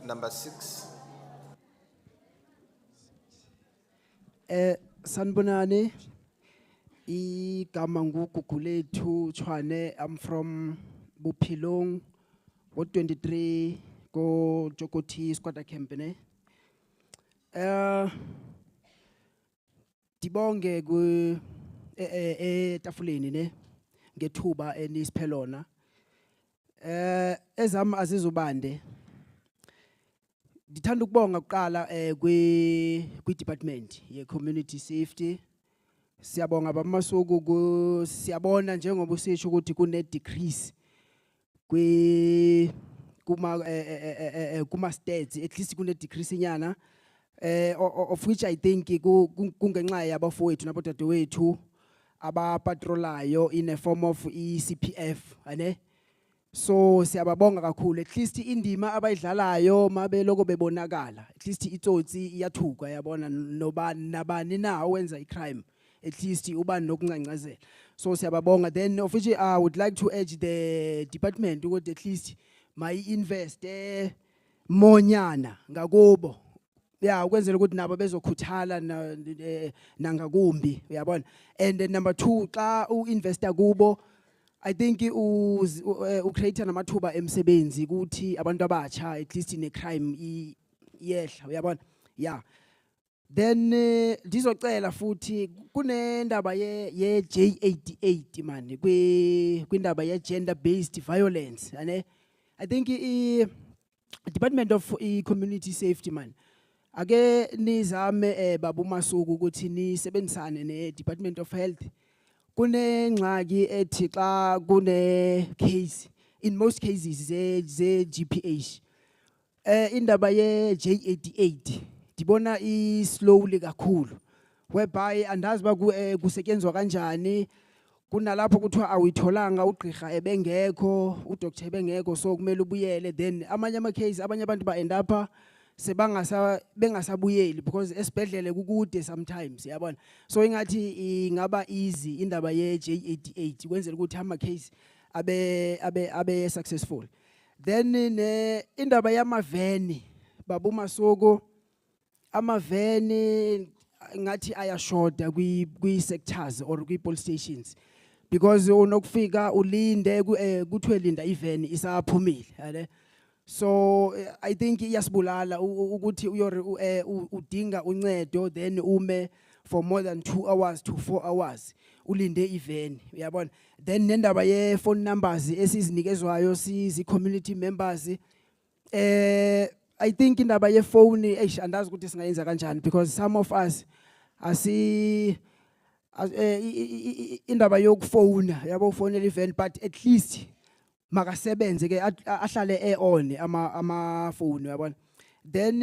Number 6. Sanbonani, Gamangu Kukuletu Chwane, I'm from Bupilong, Ward 23, go Jokoti, Squatter Company. Dibonge gu tafuleni ne ngethuba enisiphelona ezam azizubande ndithanda ukubonga kuqala kwi department ye community safety. Siyabonga bamasuku siyabona njengoba usisho ukuthi kune decrease kuma stats, at least kune decrease nyana of which I think kungenxa yabafowethu nabodadewethu abapatrolayo in a form of CPF ane. So siyababonga kakhulu, at least indima abayidlalayo mabe loko bebonakala, at least itsotsi iyathuka yabona nabani na owenza icrime, at least ubani nokuncancazela. So siyababonga. Then of which I would like to urge the department ukuthi at least may invest monyana ngakubo, yeah, ukwenzela ukuthi nabo bezokhuthala nangakumbi uyabona. And then number 2, xa uinvesta kubo I think create namathuba emsebenzi ukuthi abantu abatsha at least ne crime yehla uyabona. Yeah. Then ndizocela futhi kunendaba ye J88 man kwindaba ye gender based violence ane. I think Department of Community Safety man ake nizame babumasuku ukuthi nisebenzisane ne Department of Health. Kune ngxaki ethi xa kune case, in most cases ze GPH indaba ye J88 dibona slowly kakhulu, whereby andazi ba kusetyenzwa kanjani kunalapho kuthiwa awuyitholanga ugqirha ebengekho udoctor ebengekho so kumele ubuyele then amanye ama-case abanye abantu ba-end up bengasabuyeli because esibhedlele kukude sometimes yabona so ingathi ingaba easy indaba ye-J88 kwenzela ukuthi ama-case abe successful then indaba yamaveni Babu Masoko amaveni ngathi ayashoda kwi-sectors or kwi-police stations because unokufika ulinde kuthiwe linda iveni isaphumile yale so I think iyasibulala ukuthi udinga uncedo then ume for more than 2 hours to 4 hours ulinde iveni uyabona then nendaba ye phone numbers esizinikezwayo community members I think indaba ye phone andazi ukuthi singayenza kanjani because some of us indaba yokufona yabo ufonela event but at least makasebenze ke ahlale on ama phone yabona then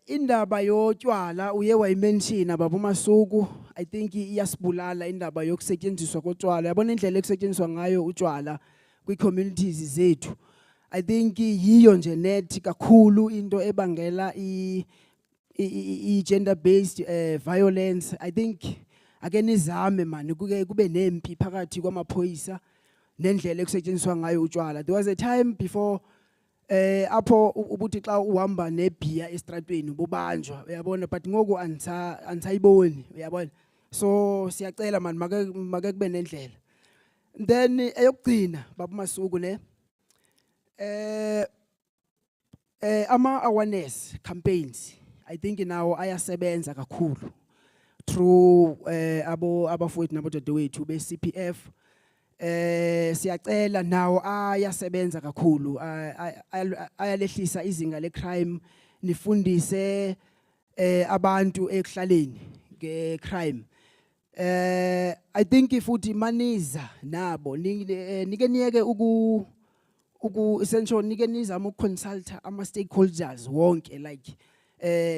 indaba yotshwala uye wayimention Babu Masuku I think iyasibulala indaba yokusetshenziswa kotshwala yabona indlela ekusetshenziswa ngayo utshwala kwi communities zethu I think yiyo nje net kakhulu into ebangela gender based violence I think ake nizame man kube nempi phakathi kwamaphoyisa nendlela ekusetshenziswa ngayo utshwala there was a time before apho ubuthi xa uhamba nebhiya estratweni bubanjwa uyabona but ngoku ansayiboni uyabona so siyacela man make kube nendlela then eyokugcina Babu Masuku ne ama awareness campaigns I think now ayasebenza kakhulu through abafowethu nabodadewethu be-CPF siyacela nawo ayasebenza kakhulu ayalehlisa izinga le-crime nifundise abantu ekuhlaleni nge-crime I think futhi maniza nabo nike niyeke essential nike nizama ukuconsulta ama-stakeholders wonke like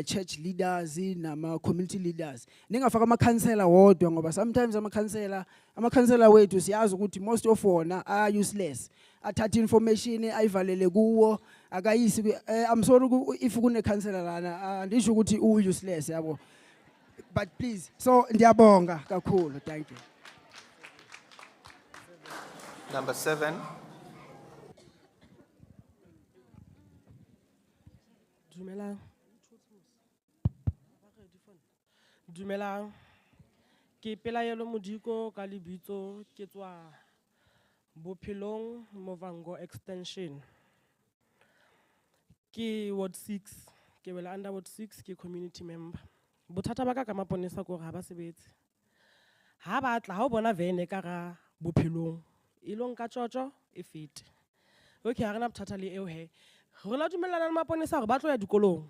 church leaders nama community leaders ningafaka amakhansela wodwa ngoba sometimes amakhansela wethu siyazi ukuthi most of wona are useless athatha information ayivalele kuwo akayisi I'm sorry if kune khansela lana andisho ukuthi useless yabo but please so ndiyabonga kakhulu thank you Number 7. Dumelang ke Pelayelo Modiko ka lebitso ke tswa Bophelong Movango extension ke ward 6 ke wela under ward 6 ke community member bothata ba ka maponesa go ga ba sebetse ha ba tla ha o bona vene ka ga Bophelong ilong ka tjotjo e fete okay ha rena bothata le eo he re la dumellana le maponesa gore ba tlo ya dikolong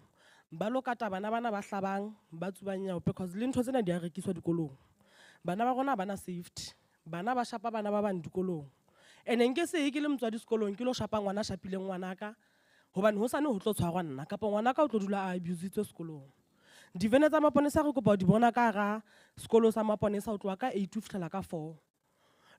ba lo kata bana ba hlabang ba tsubanya because le ntho tsena di a rekiswa dikolong bana ba rona bana safety bana ba shapa bana ba bang dikolong ene nke se ke le motswadi sekolong ke lo shapa ngwana shapile ngwana ka hobane ho sane ho tlo tshwarwa nna kapa ngwana ka o tlo dula a abusitswe sekolong divene tsa maponesa re kopa di bona ka ga sekolo sa maponesa o tloa ka 8 to fihlela ka 4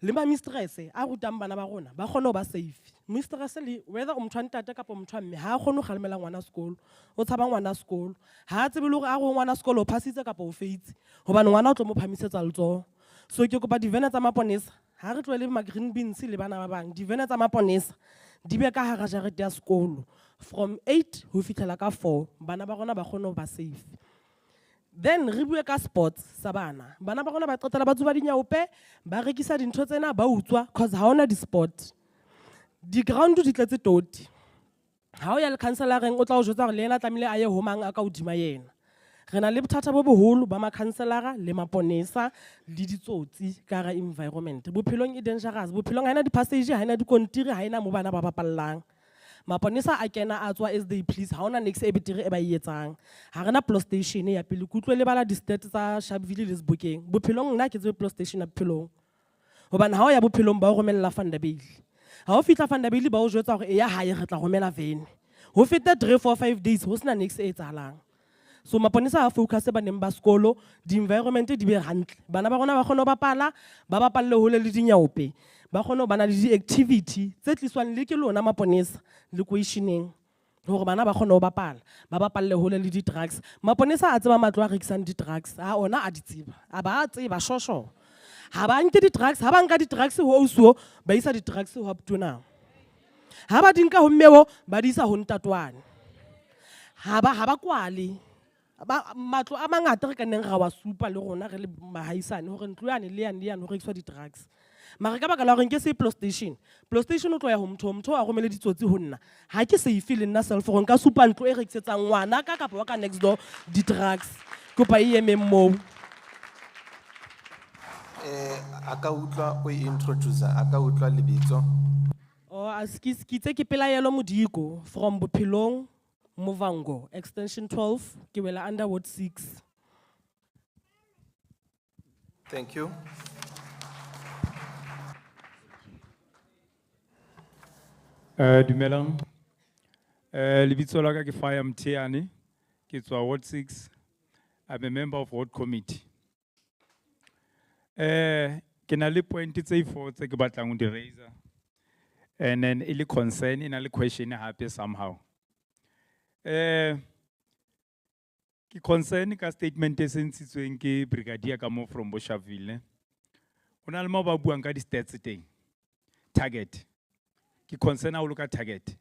le ma mistress a rutang bana ba rona ba kgone ho ba safe mistress le whether o motho ntate kapa motho mme ha kgone ho kgalemela ngwana sekolo o tshaba ngwana sekolo ha tsebe le hore a go ngwana sekolo o phasitse kapa o feitse hobane ngwana o tlo mo phamisetsa letso so ke kopa divene tsa maponesa ha re tloele ma green beans le bana ba bang divene tsa maponesa di be ka hara jarete ya sekolo from 8 ho fihlela ka 4 bana ba rona ba kgone ho ba safe then re bue ka sports sa bana ba rona ba qetela ba tsuba dinyaope ba rekisa dintho tsena ba utswa cause ha ona di-sport di-ground di tletse toti ha o ya le counseloreng o tla o jwetsa gore le ena tlamehile a ye ho mang a ka hodima yena re na le bothata bo boholo ba makhanselara le maponesa le ditsotsi ka ga environment bophelong e dangerous bophelong ha ena di-passage ha ena dikontiri ha ena mo bana ba bapallang maponesa a kena a tswa as they please ha ona next e betere e ba etsang ha rena police station ya pele kutlwe le bala di-state tsa Sharpeville le Sebokeng bophelong nna ke tsebe police station ya bophelong hobane ha o ya bophelong ba o romella Vanderbilt ha o fitla Vanderbilt ba o jwetsa gore e ya hae re tla romela vene ho feta 3 4 5 days ho sena next e etsahalang So maponesa a focus baneng ba skolo, di environment di be hantle. Bana ba rona ba kgona ho bapala, ba bapalle hole le dinyaope. Ba kgona ho bana le di-activity, tse tliswang le ke lona maponesa, le questioning. Hore bana ba kgona ho bapala, ba bapalle hole le di-drugs. Maponesa a tseba matlo a rekisang di-drugs, a ona a di tseba. A ba a tseba shosho. Ha ba nke di-drugs, ha ba nka di-drugs ho ausuo, ba isa di-drugs ho abtona. Ha ba di nka ho mmeo, ba di isa ho ntatwane. Ha ba kwale. Matlo a mangata re ka neng ra wa supa le rona re le mahaisane hore ntlo yane le yane ho rekiswa di-drugs. Mara ka baka la hore nke se PlayStation o tlo ya ho motho a romele ditsotsi ho nna. Ha ke safe le nna self hore nka supa ntlo e rekisetsang ngwana ka kapa wa ka next door di-drugs. Kopa e emeng moo. Aka utlwa o introduce aka utlwa lebitso. Oh askitse ke pela yelo modiko from Bophelong Movango extension 12 ke wela under ward 6. Thank you. Dumelang. Lebitso la ka ke Fire Mtheane, ke tswa ward 6. I'm a member of ward committee. Ke na le point tse 4 tse ke batlang ho di raise. And then ile concern ina le question hape somehow. Ki concern ka statement e sentitsweng ke brigadier ka mo from Boshaville. Ona le mo ba buang ka di stats teng. Target. Ki concern a look at target.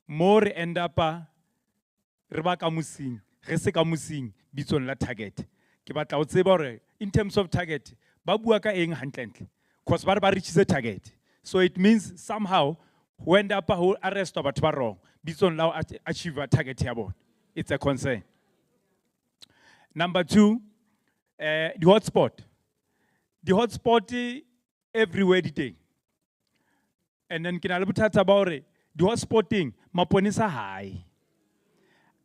More end up re ba ka musing, re se ka musing bitsong la target. Ke batla o tseba hore in terms of target ba bua ka eng hantle. Cause ba reach the target. So it means somehow who end up who arrest batho ba wrong. Bitsong la achieve a target ya bona. It's a concern. Number 2, the hotspot. The hotspot everywhere the thing. And then kina le bothata about the hotspotting maponisa high.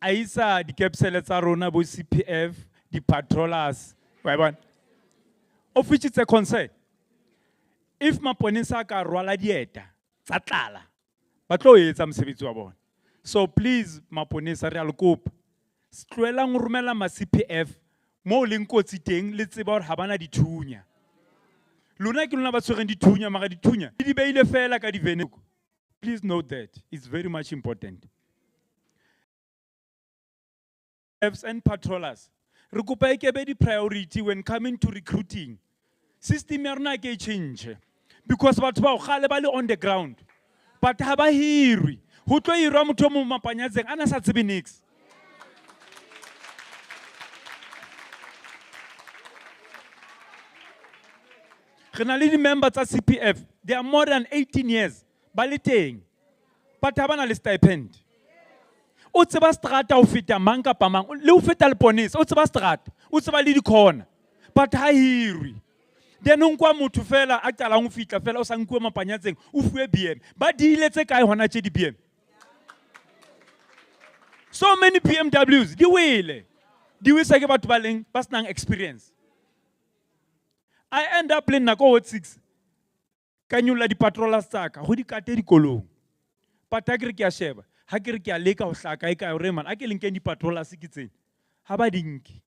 Aisa di capsule tsa rona bo CPF, the patrollers, of which it's a concern. If maponisa ka rwala dieta tsa tlala ba tlo etsa mosebetsi wa bona. So please maponisa re a le kopa tloelang ho romela ma CPF mo leng kotsi teng le tseba hore ha bana dithunya. Lona ke lona ba tshwereng dithunya mara dithunya di beile fela ka divene. Please note that it's very much important. And patrollers re kopa ekebe di priority when coming to recruiting. System ya rona ke change because batho ba gale ba le on the ground but ha ba hirwi ho tlo irwa motho mo mapanyatseng ana sa tsebe nix. Generally, the members of CPF, they are more than 18 years. Baliteng. But habana le stipend. O tseba strata o feta mang kapa mang. Le o feta le police. O tseba strata. O tseba le di corner. But ha hirwi. Then unkwa motho fela a tala ho fitla fela o sa nkuwe mapanyatseng o fuwe BM. Ba di iletse kae hona tse di BM. So many BMWs di wele. Di wisa ke batho ba leng ba senang experience. I end up in Nako Ward 6. Can you let the patrollers talk? Who di kate di kolong? Patagri ki a sheba. Hakiri ki a leka o hlaka eka o reman. Ake linken di patrollers ikitseng. Haba dinki.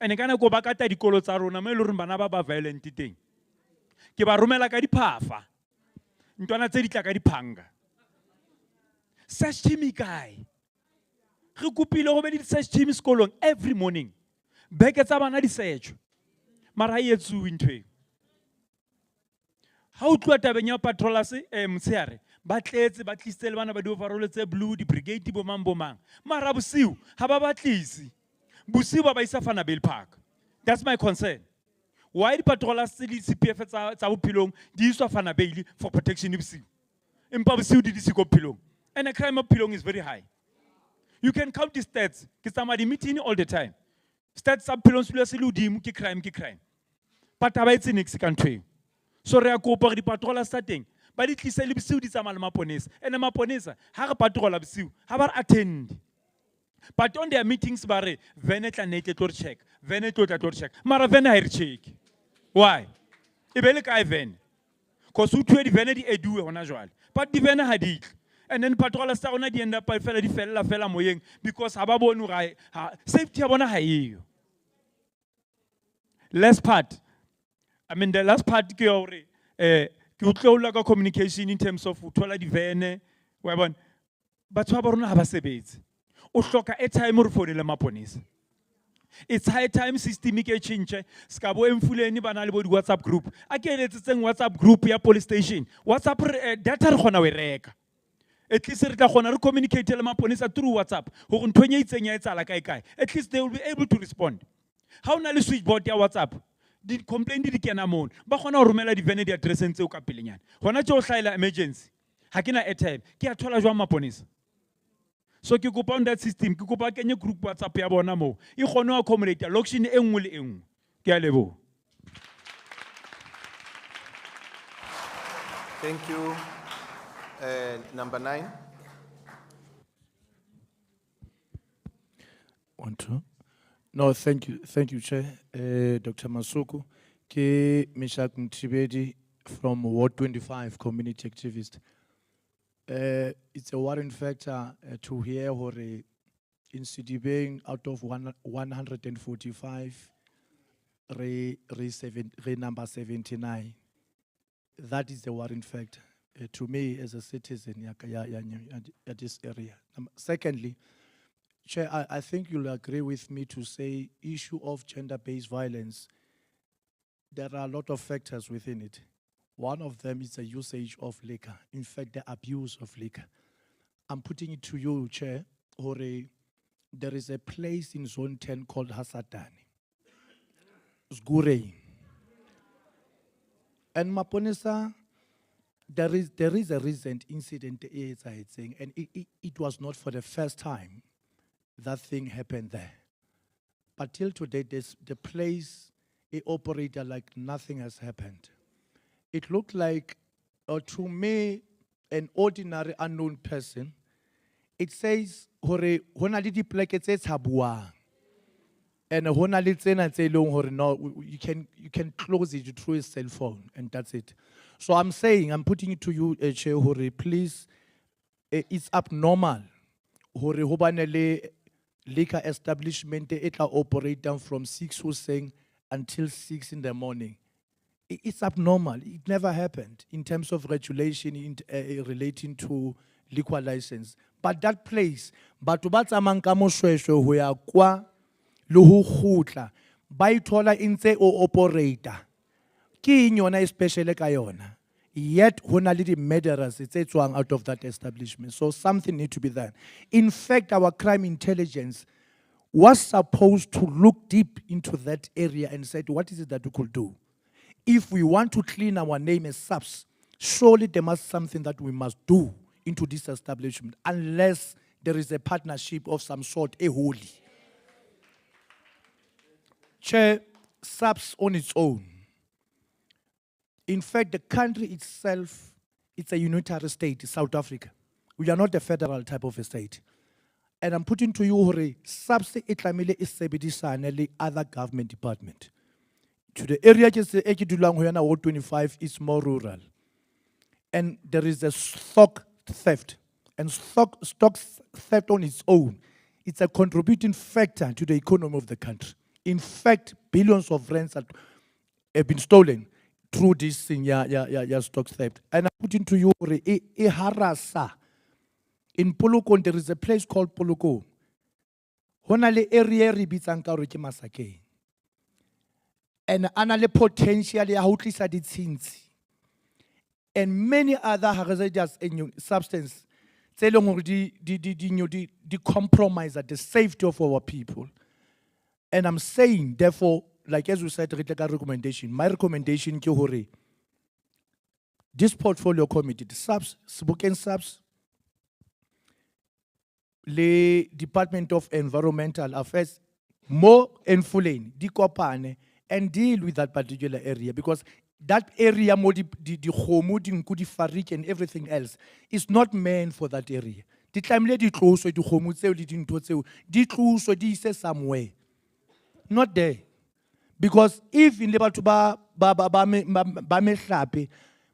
Ene kana go ba kata di kolo tsa rona mo e le hore bana ba violent teng. Ke ba romela ka diphafa. Ntwana tse di tla ka diphanga. Search team ikae. Re kopile go be di search team sekolong every morning. Beke tsa bana di search. Mara yetsu intwe. How to tabeng ya patrollers mtsheare ba tletse ba tlisitse le bana ba di overall tse blue di brigade bo mang. Mara bosiu ha ba batlisi. Bosiu ba isa Fanabale Park. That's my concern. Why the patrollers tse di CPF tsa Bophelong di iswa Fanabale for protection bosiu. Empa bosiu di siko Bophelong. And the crime of Bophelong is very high. You can count the stats. Ke somebody meeting all the time. Stats sa Bophelong se le udimo ke crime. But ha ba etse nix country. So re a kopa di patrolla sa teng ba di tlisa le bosiu di tsamaya le maponesa ene maponesa ha re patrolla bosiu ha ba re attend but on their meetings ba re vene tla netle tlo check vene tlo tla check mara vene ha re check why e be le kae vene cause o thwe di vene di edue hona jwale but di vene ha di And then patrollers tsa rona di end up fela di fella moyeng because ha ba bone hore safety ya bona ha eyo. Last part. I mean, the last part ke hore ke utlwa ka communication in terms of uthola di vene wa bona batho ba rona ha ba sebetse o hloka airtime re founela maponesa. It's high time system ke change ska bo emfuleni bana le bo di WhatsApp group a ke eletsetseng WhatsApp group ya police station WhatsApp data re khona we reka at least re tla khona re communicate le maponesa through WhatsApp ho re ntwenye itseng ya etsala kae at least they will be able to respond. How na le switchboard ya WhatsApp di complain di kena mon ba khona ho romela di vene di addresseng tseo ka pelenyana hona tse o hlaela emergency ha kena airtime ke a thola jwa maponesa. So ke kopa on that system ke kopa kenye group WhatsApp ya bona mo e khone ho accommodate location e nngwe le engwe ke a lebo. Thank you. Number 9. 1, 2. No, thank you, Chair. Dr. Masuku, ke Meshak Mtibedi from Ward 25, community activist. It's a worrying factor to hear hore in Sidibeng out of 145, re number 79. That is the worrying factor to me as a citizen at this area. Secondly, Chair, I think you'll agree with me to say issue of gender-based violence, there are a lot of factors within it. One of them is the usage of liquor, in fact, the abuse of liquor. I'm putting it to you, Chair, there is a place in Zone 10 called Hasadani. Zgurei. And Maponesa, there is a recent incident, and it was not for the first time that thing happened there. But till today, the place, it operated like nothing has happened. It looked like, to me, an ordinary unknown person, it says, hona li di pleke tse tshabuang. And hona li tsena tse leng hore no, you can close it through a cell phone, and that's it. So I'm saying, I'm putting it to you, Chair, please, it's abnormal. Hobane le liquor establishment it operate down from 6 Hussein until 6 in the morning. It's abnormal. It never happened in terms of regulation relating to liquor license. But that place, batho ba tsamayang ka moshweshwe ho ya kwa le ho khutla ba ithola intse o operator ke eng yona especially ka yona. Yet, hona le di murderers tse tswang out of that establishment. So something need to be done. In fact, our crime intelligence was supposed to look deep into that area and said, what is it that we could do? If we want to clean our name as subs, surely there must be something that we must do into this establishment, unless there is a partnership of some sort, a holy. Chair, subs on its own. In fact, the country itself, it's a unitary state, South Africa. We are not a federal type of a state. And I'm putting to you, subs itlamile is sebedisane other government department. To the area Ward 25 is more rural. And there is a stock theft. And stock theft on its own, it's a contributing factor to the economy of the country. In fact, billions of rands have been stolen through this thing, stock theft. And I put into you, harasa. In Polokwane, there is a place called Polokwane. Honale area ribitsang ka hore ke Masakeng. And anale potentially ya ho tlisa ditshintshi. And many other hazardous substances tse leng hore di compromise the safety of our people. And I'm saying, therefore, like as we said, recommendation. My recommendation is hore this portfolio committee, the subs, Sebokeng subs, the Department of Environmental Affairs, more enfuleni, di kopane, and deal with that particular area, because that area, the khomo, di nku, di farik, and everything else is not meant for that area. Di tlamehile di tloswe di khomo tseo le dintho tseo di tloswe di ise somewhere, not there. Because if in the ba mehlape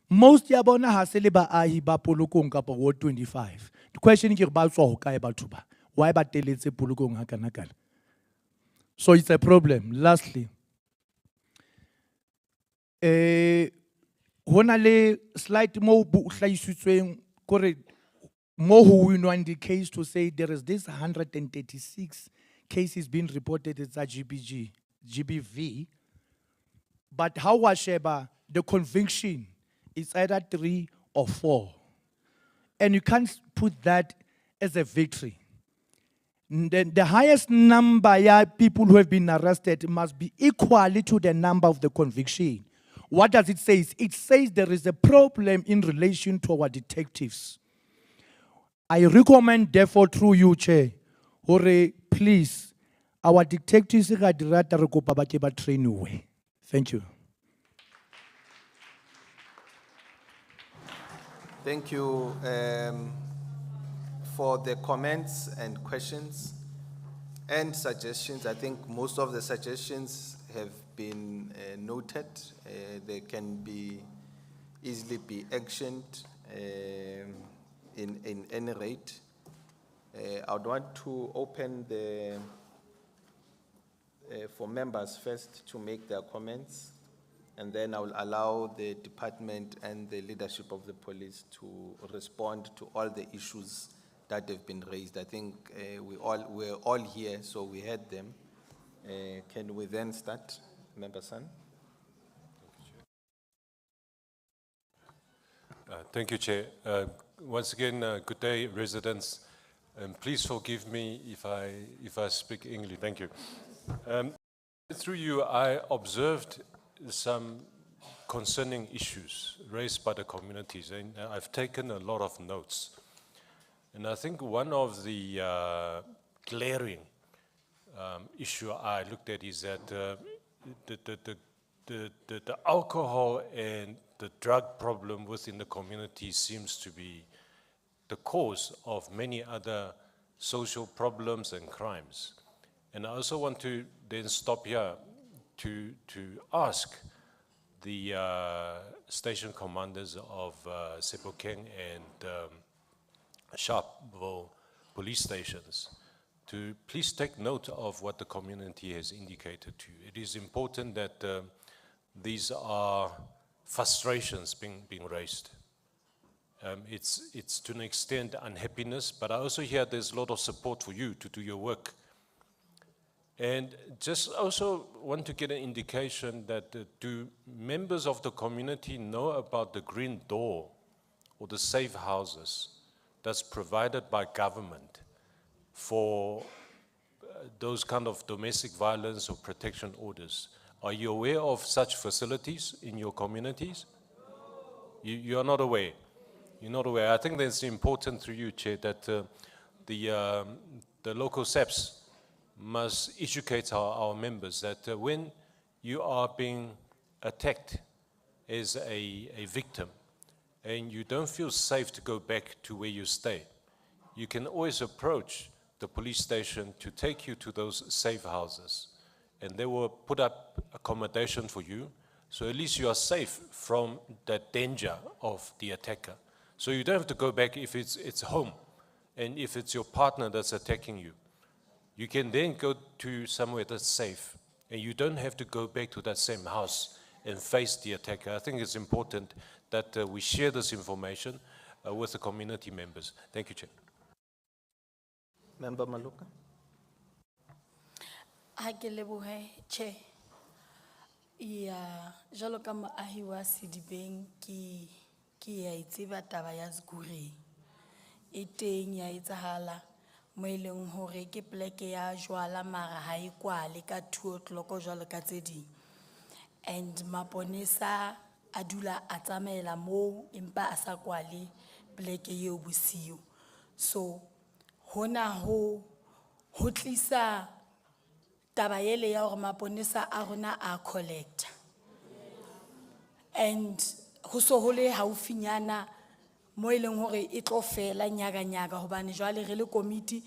Most ya bona ha se le baahi ba Polokong kapa Ward 25. The question ke ba tswa ho kae batho ba? Why ba teletse Polokong ha kana kana? So it's a problem. Lastly, hona le slide mo hlahisitsweng kore mo ho winwa the case to say there is this 136 cases being reported as a GBV, but how was Sheba, the conviction is either 3 or 4. And you can't put that as a victory. The highest number of people who have been arrested must be equal to the number of the conviction. What does it say? It says there is a problem in relation to our detectives. I recommend, therefore, through you, Chair, Hore, please, our detectives train away. Thank you. Thank you for the comments and questions and suggestions. I think most of the suggestions have been noted. They can be easily be actioned in any rate. I would want to open the for members first to make their comments, and then I will allow the department and the leadership of the police to respond to all the issues that have been raised. I think we're all here, so we heard them. Can we then start, Member San? Thank you, Chair. Once again, good day, residents. Please forgive me if I speak English. Thank you. Through you, I observed some concerning issues raised by the communities, and I've taken a lot of notes. And I think one of the glaring issue I looked at is that the alcohol and the drug problem within the community seems to be the cause of many other social problems and crimes. And I also want to then stop here to ask the station commanders of Sebokeng and Sharpeville police stations to please take note of what the community has indicated to you. It is important that these are frustrations being raised. It's to an extent unhappiness, but I also hear there's a lot of support for you to do your work. And just also want to get an indication that do members of the community know about the green door or the safe houses that's provided by government for those kind of domestic violence or protection orders? Are you aware of such facilities in your communities? You are not aware. You're not aware. I think that's important through you, Chair, that the local SEPs must educate our members that when you are being attacked as a victim and you don't feel safe to go back to where you stay, you can always approach the police station to take you to those safe houses, and they will put up accommodation for you, so at least you are safe from that danger of the attacker. So you don't have to go back if it's home, and if it's your partner that's attacking you. You can then go to somewhere that's safe, and you don't have to go back to that same house and face the attacker. I think it's important that we share this information with the community members. Thank you, Chair. Member Maluka. Ha ke lebohe, Chair. Ya, jalo ka moahi wa Sedibeng ke ya itseba taba ya Zguri. E teng ya etsahala mo e leng hore ke pleke ya jwala mara ha e kwale ka 2 o'clock jwalo ka tse ding. And maponesa a dula a tsamaela moo empa a sa kwale pleke eo bosiu. So hona ho tlisa taba ele ya hore maponesa a rona a collector. And ho so ho le haufinyana mo e leng hore e tlo fela nyaga hobane jwale re le committee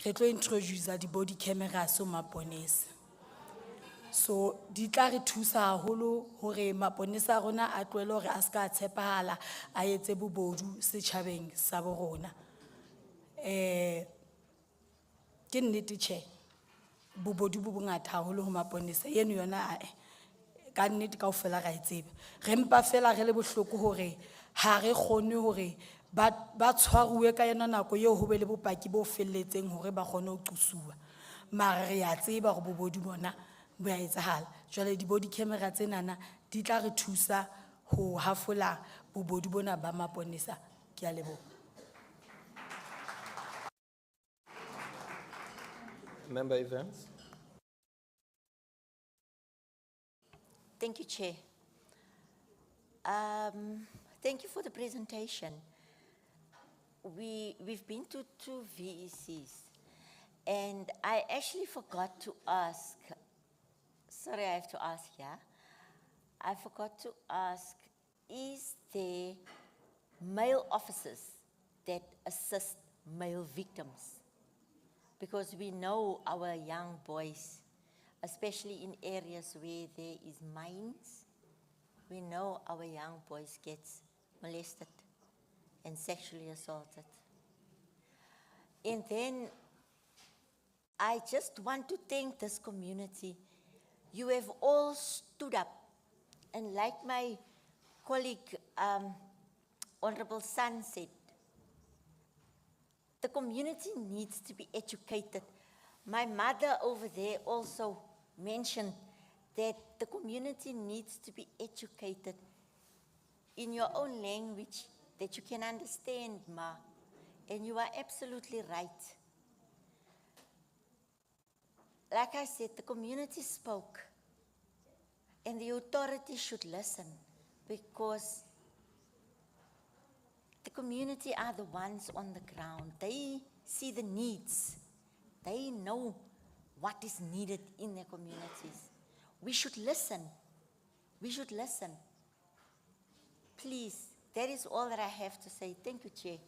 re tlo introduce di body cameras o maponesa. So di tla re thusa haholo hore maponesa a rona a tlohele hore a ska tshepahala a etse bobodu setjhabeng sa bo rona. Ke nnete tjhe, bobodu bo bongata haholo ho maponesa eno yona ka nnete kaofela ra e tseba. Re mpa fela re le bohloko hore ha re kgone hore ba tshwaruwe ka yona nako eo ho be le bopaki bo felletseng hore ba kgone ho qosua. Mara re a tseba hore bobodu bona bo a etsahala. Jwale di-body camera tsenana di tla re thusa ho hafola bobodu bona ba maponesa. Ke a leboha. Member Evans? Thank you, Chair. Thank you for the presentation. We've been to 2 VECs, and I actually forgot to ask, sorry, I have to ask, yeah? I forgot to ask, is there male officers that assist male victims? Because we know our young boys, especially in areas where there is mines, we know our young boys get molested and sexually assaulted. And then I just want to thank this community. You have all stood up, and like my colleague, Honorable San said, the community needs to be educated. My mother over there also mentioned that the community needs to be educated in your own language that you can understand, Ma. And you are absolutely right. Like I said, the community spoke, and the authorities should listen, because the community are the ones on the ground. They see the needs. They know what is needed in their communities. We should listen. We should listen. Please, that is all that I have to say. Thank you, Chair.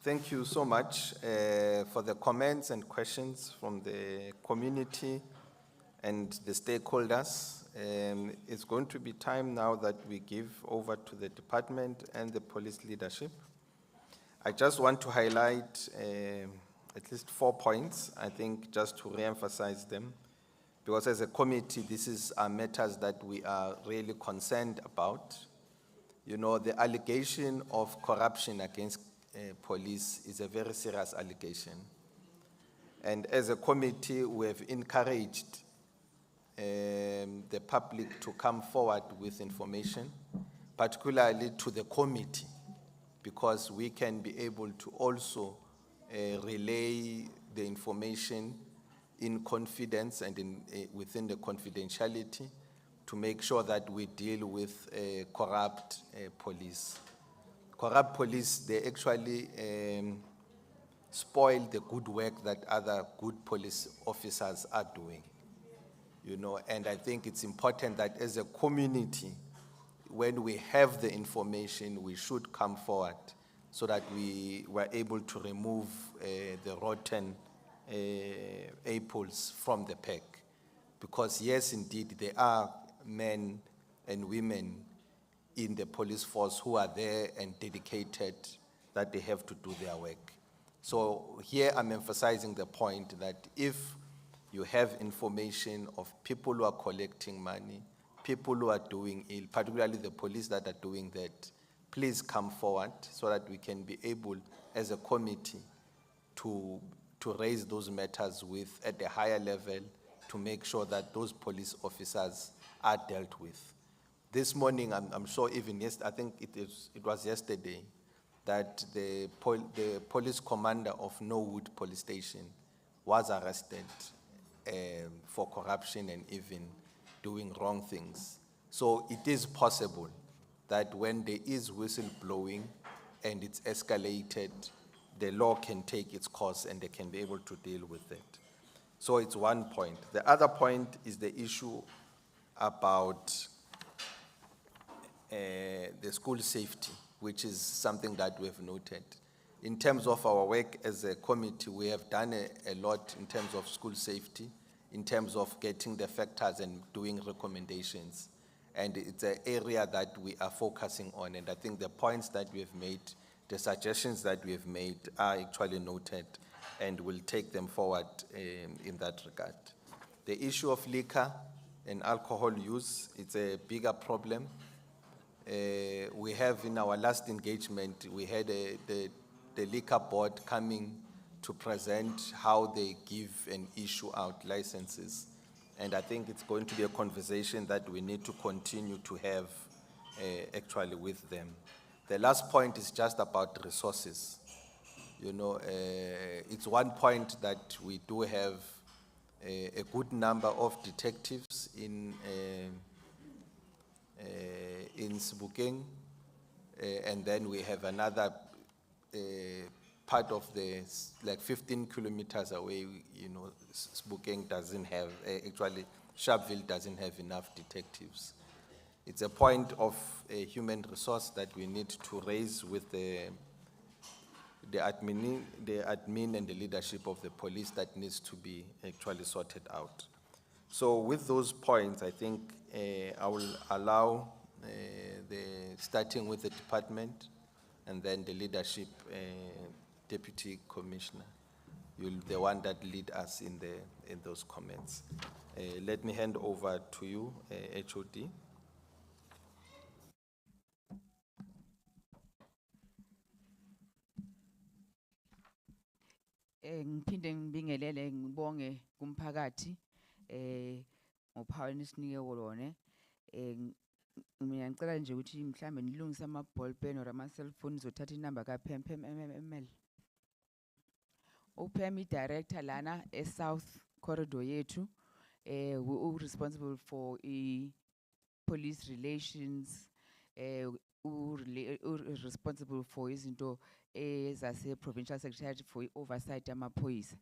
Thank you so much for the comments and questions from the community and the stakeholders. It's going to be time now that we give over to the department and the police leadership. I just want to highlight at least 4 points, I think, just to re-emphasize them, because as a committee, these are matters that we are really concerned about. You know, the allegation of corruption against police is a very serious allegation. And as a committee, we have encouraged the public to come forward with information, particularly to the committee, because we can be able to also relay the information in confidence and within the confidentiality to make sure that we deal with corrupt police. Corrupt police, they actually spoil the good work that other good police officers are doing. You know, and I think it's important that as a community, when we have the information, we should come forward so that we were able to remove the rotten apples from the pack. Because yes, indeed, there are men and women in the police force who are there and dedicated that they have to do their work. So here I'm emphasizing the point that if you have information of people who are collecting money, people who are doing ill, particularly the police that are doing that, please come forward so that we can be able, as a committee, to raise those matters at a higher level to make sure that those police officers are dealt with. This morning, I'm sure even yesterday, I think it was yesterday, that the police commander of Norwood Police Station was arrested for corruption and even doing wrong things. So it is possible that when there is whistleblowing and it's escalated, the law can take its course and they can be able to deal with it. So it's one point. The other point is the issue about the school safety, which is something that we have noted. In terms of our work as a committee, we have done a lot in terms of school safety, in terms of getting the factors and doing recommendations. And it's an area that we are focusing on. And I think the points that we have made, the suggestions that we have made are actually noted, and we'll take them forward in that regard. The issue of liquor and alcohol use, it's a bigger problem. We have in our last engagement, we had the liquor board coming to present how they give and issue out licenses. And I think it's going to be a conversation that we need to continue to have actually with them. The last point is just about resources. You know, it's one point that we do have a good number of detectives in Sebokeng, and then we have another part of like 15 kilometers away, you know, Sebokeng doesn't have, actually Sharpeville doesn't have enough detectives. It's a point of a human resource that we need to raise with the admin and the leadership of the police that needs to be actually sorted out. So with those points, I think I will allow starting with the department and then the leadership, Deputy Commissioner. You're the one that lead us in those comments. Let me hand over to you, HOD. Ngiphinde ngibingelele ngibonge kumphakathi ngophawu enisinike wona. Mina ngicela nje ukuthi mhlambe nilungise ama ball pen or ama cell phone zothatha inamba ka Pem ML. uPhemi director lana South corridor yethu, we responsible for police relations, responsible for izinto zase provincial secretariat for oversight amaphoyisa.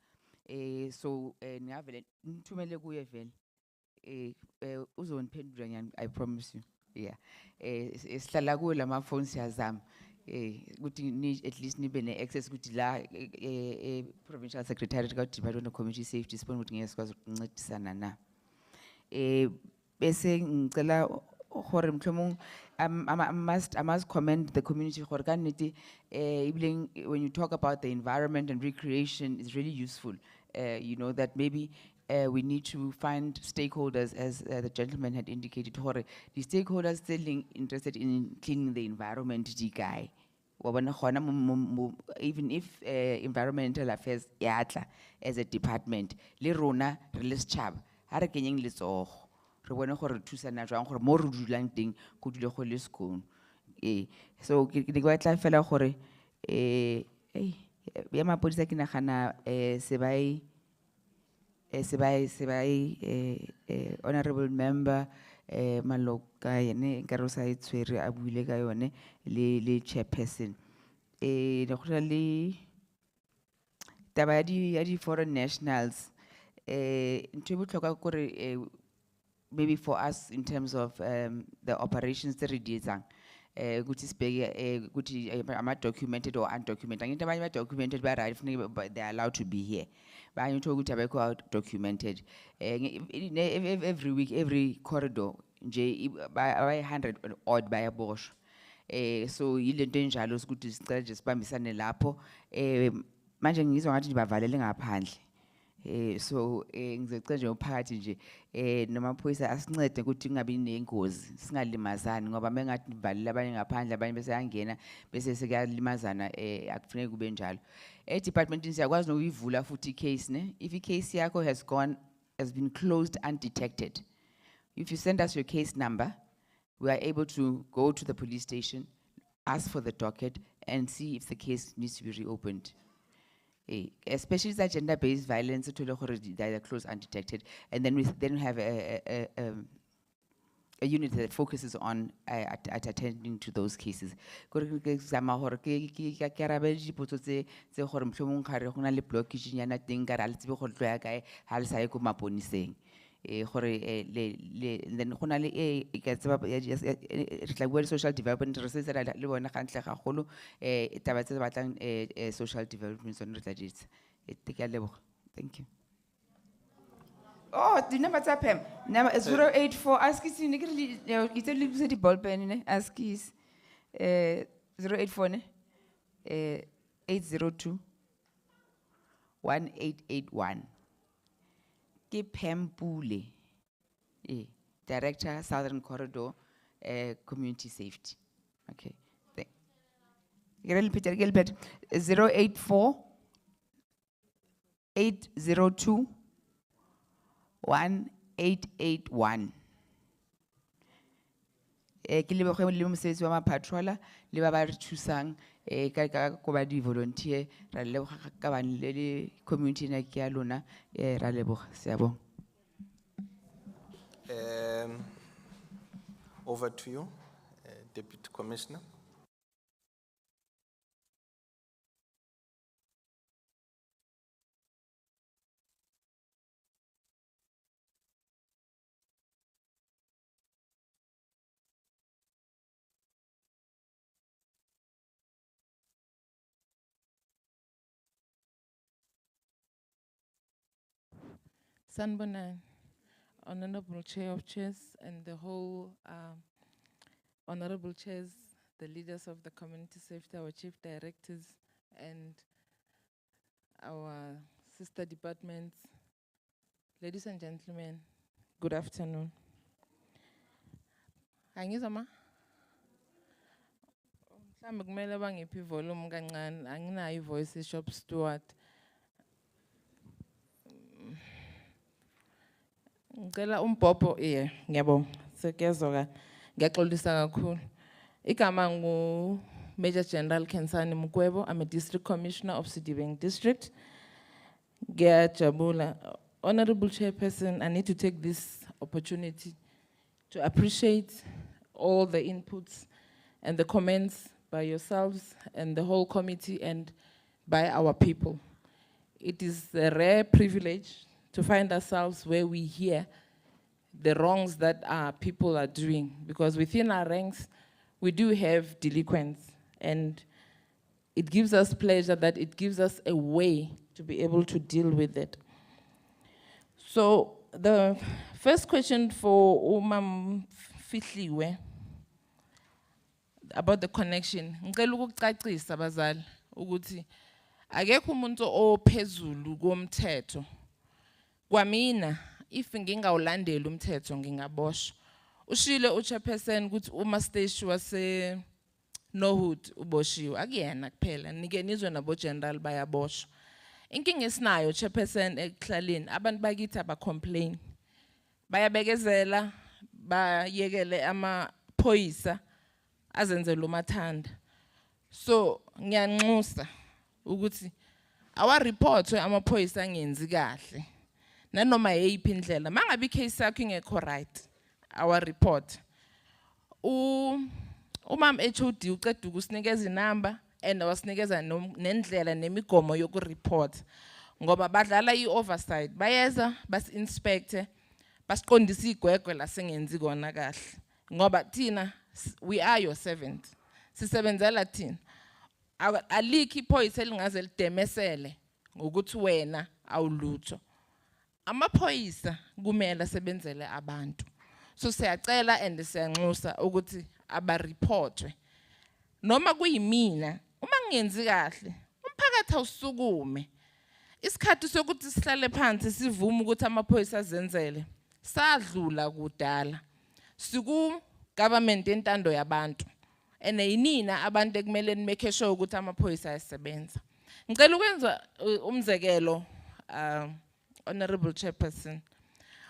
So ngiyavele ngithumele kuye vele uzoniphendula nyani, I promise you. Yeah. Sihlala ku lama phones siyazama ukuthi at least nibe ne access ukuthi la provincial secretariat ka Department of Community Safety sibone ukuthi ngeke sikwazi ukuncedisana na. Bese ngicela gore mhlomong I must commend the community gore ka nnete when you talk about the environment and recreation, it's really useful. You know that maybe we need to find stakeholders, as the gentleman had indicated. The stakeholders still interested in cleaning the environment, guy. Even if environmental affairs yatla as a department, le rona release chab, hare kenyeng letsogo. Re bone gore thusana jwang gore mo re dulang teng go dule go le sekone. So ke di kwa tla fela gore ya mapodisa ke nagana honorable member Maloka yene ka rosa itshwere a buile ka yone le chairperson le gona le taba ya di foreign nationals ntwe botlhokwa gore maybe for us in terms of the operations that we did, documented or undocumented. Documented, but they are allowed to be here. But I talk about documented. Every week, every corridor, by 100 odd by a Bosch. So you don't jealous good to just by Miss Lapo. Imagine is on by Valeling apparently. So ngizocela nje uphakathi nje namaphoyisa asincede ukuthi kungabi nengozi singalimazani ngoba mengathi nivalile abanye ngaphandle abanye bese yangena bese sekuyalimazana akufanele kube njalo departmentini siyakwazi nokuyivula futhi case ne if a case yakho has been closed undetected, if you send us your case number, we are able to go to the police station, ask for the docket and see if the case needs to be reopened. Especially that gender-based violence, they are closed undetected, and then we have a unit that focuses on at attending to those cases. then go na le ke tseba re tla bua social development re se tsela le bona gantle gagolo taba tse batlang social development tsone re tla di etsa ke a leboga. Thank you. Oh, the number tap him. Number 084. Ask is you tell you the ball pen ne. Ask is 084 ne 802 1881. Ke Pam Pule, Director Southern Corridor Community Safety. Okay. Peter Gilbert 084 802 1881. Ke le bogwe le mosebetsi wa patroller le ba ba re thusang ka go ba di volunteer ra le ka ba le community na ke ya lona ra le boga seabo. Over to you, Deputy Commissioner. Sanbonan, Honorable Chair of Chairs and the whole Honorable Chairs, the leaders of the Community Safety, our Chief Directors and our sister departments, ladies and gentlemen, good afternoon. Angizama? Mhlambe kumele bangiphi volume kancane, anginayo voice shop steward. Ngicela umbhobho ngiyabonga sekuyazoka ngiyaxolisa kakhulu. Igama ngu Major General Kensani Mkwebo. I'm a District Commissioner of Sidibeng District. Ngiyajabula. Honorable Chairperson, I need to take this opportunity to appreciate all the inputs and the comments by yourselves and the whole committee and by our people. It is a rare privilege to find ourselves where we hear the wrongs that our people are doing, because within our ranks, we do have delinquents, and it gives us pleasure that it gives us a way to be able to deal with it. So the first question for Umam Fihliwe about the connection. Ngicela ukucacisa abazali ukuthi akekho umuntu ophezulu komthetho. Kwamina if ngingawulandela umthetho ngingaboshwa. Ushilo uchairperson ukuthi uma stage wase Nohood uboshiwe akuyena kuphela nike nizwe nabo general bayaboshwa. Inkinga esinayo chairperson ekhlالين abantu bakithi aba complain. Bayabekezela bayekele amaphoyisa azenzela umathanda. So ngiyanxusa ukuthi awa report amaphoyisa angenzi kahle. Nanoma yeyiphi indlela mangabe icase yakho ingekho right our report umam HOD uqeda ukusinikeza inamba and wasinikeza nendlela nemigomo yokureport ngoba badlala ioversight bayeza bas inspect basiqondisa igwegwe la sengenzi kona kahle ngoba thina we are your servants sisebenzela thina alikho iphoyisa elingaze lidemesele ngokuthi wena awulutho. Amaphoyisa kumele asebenzele abantu. So siyacela and siyanxusa ukuthi abareportwe. Noma kuyimina, uma ngenzi kahle, umphakathi awusukume. Isikhathi sokuthi sihlale phansi sivume ukuthi amaphoyisa azenzele. Sadlula kudala. Siku government entando yabantu. And yinina abantu ekumele nimake sure ukuthi amaphoyisa ayasebenza. Ngicela ukwenza umzekelo Honorable Chairperson.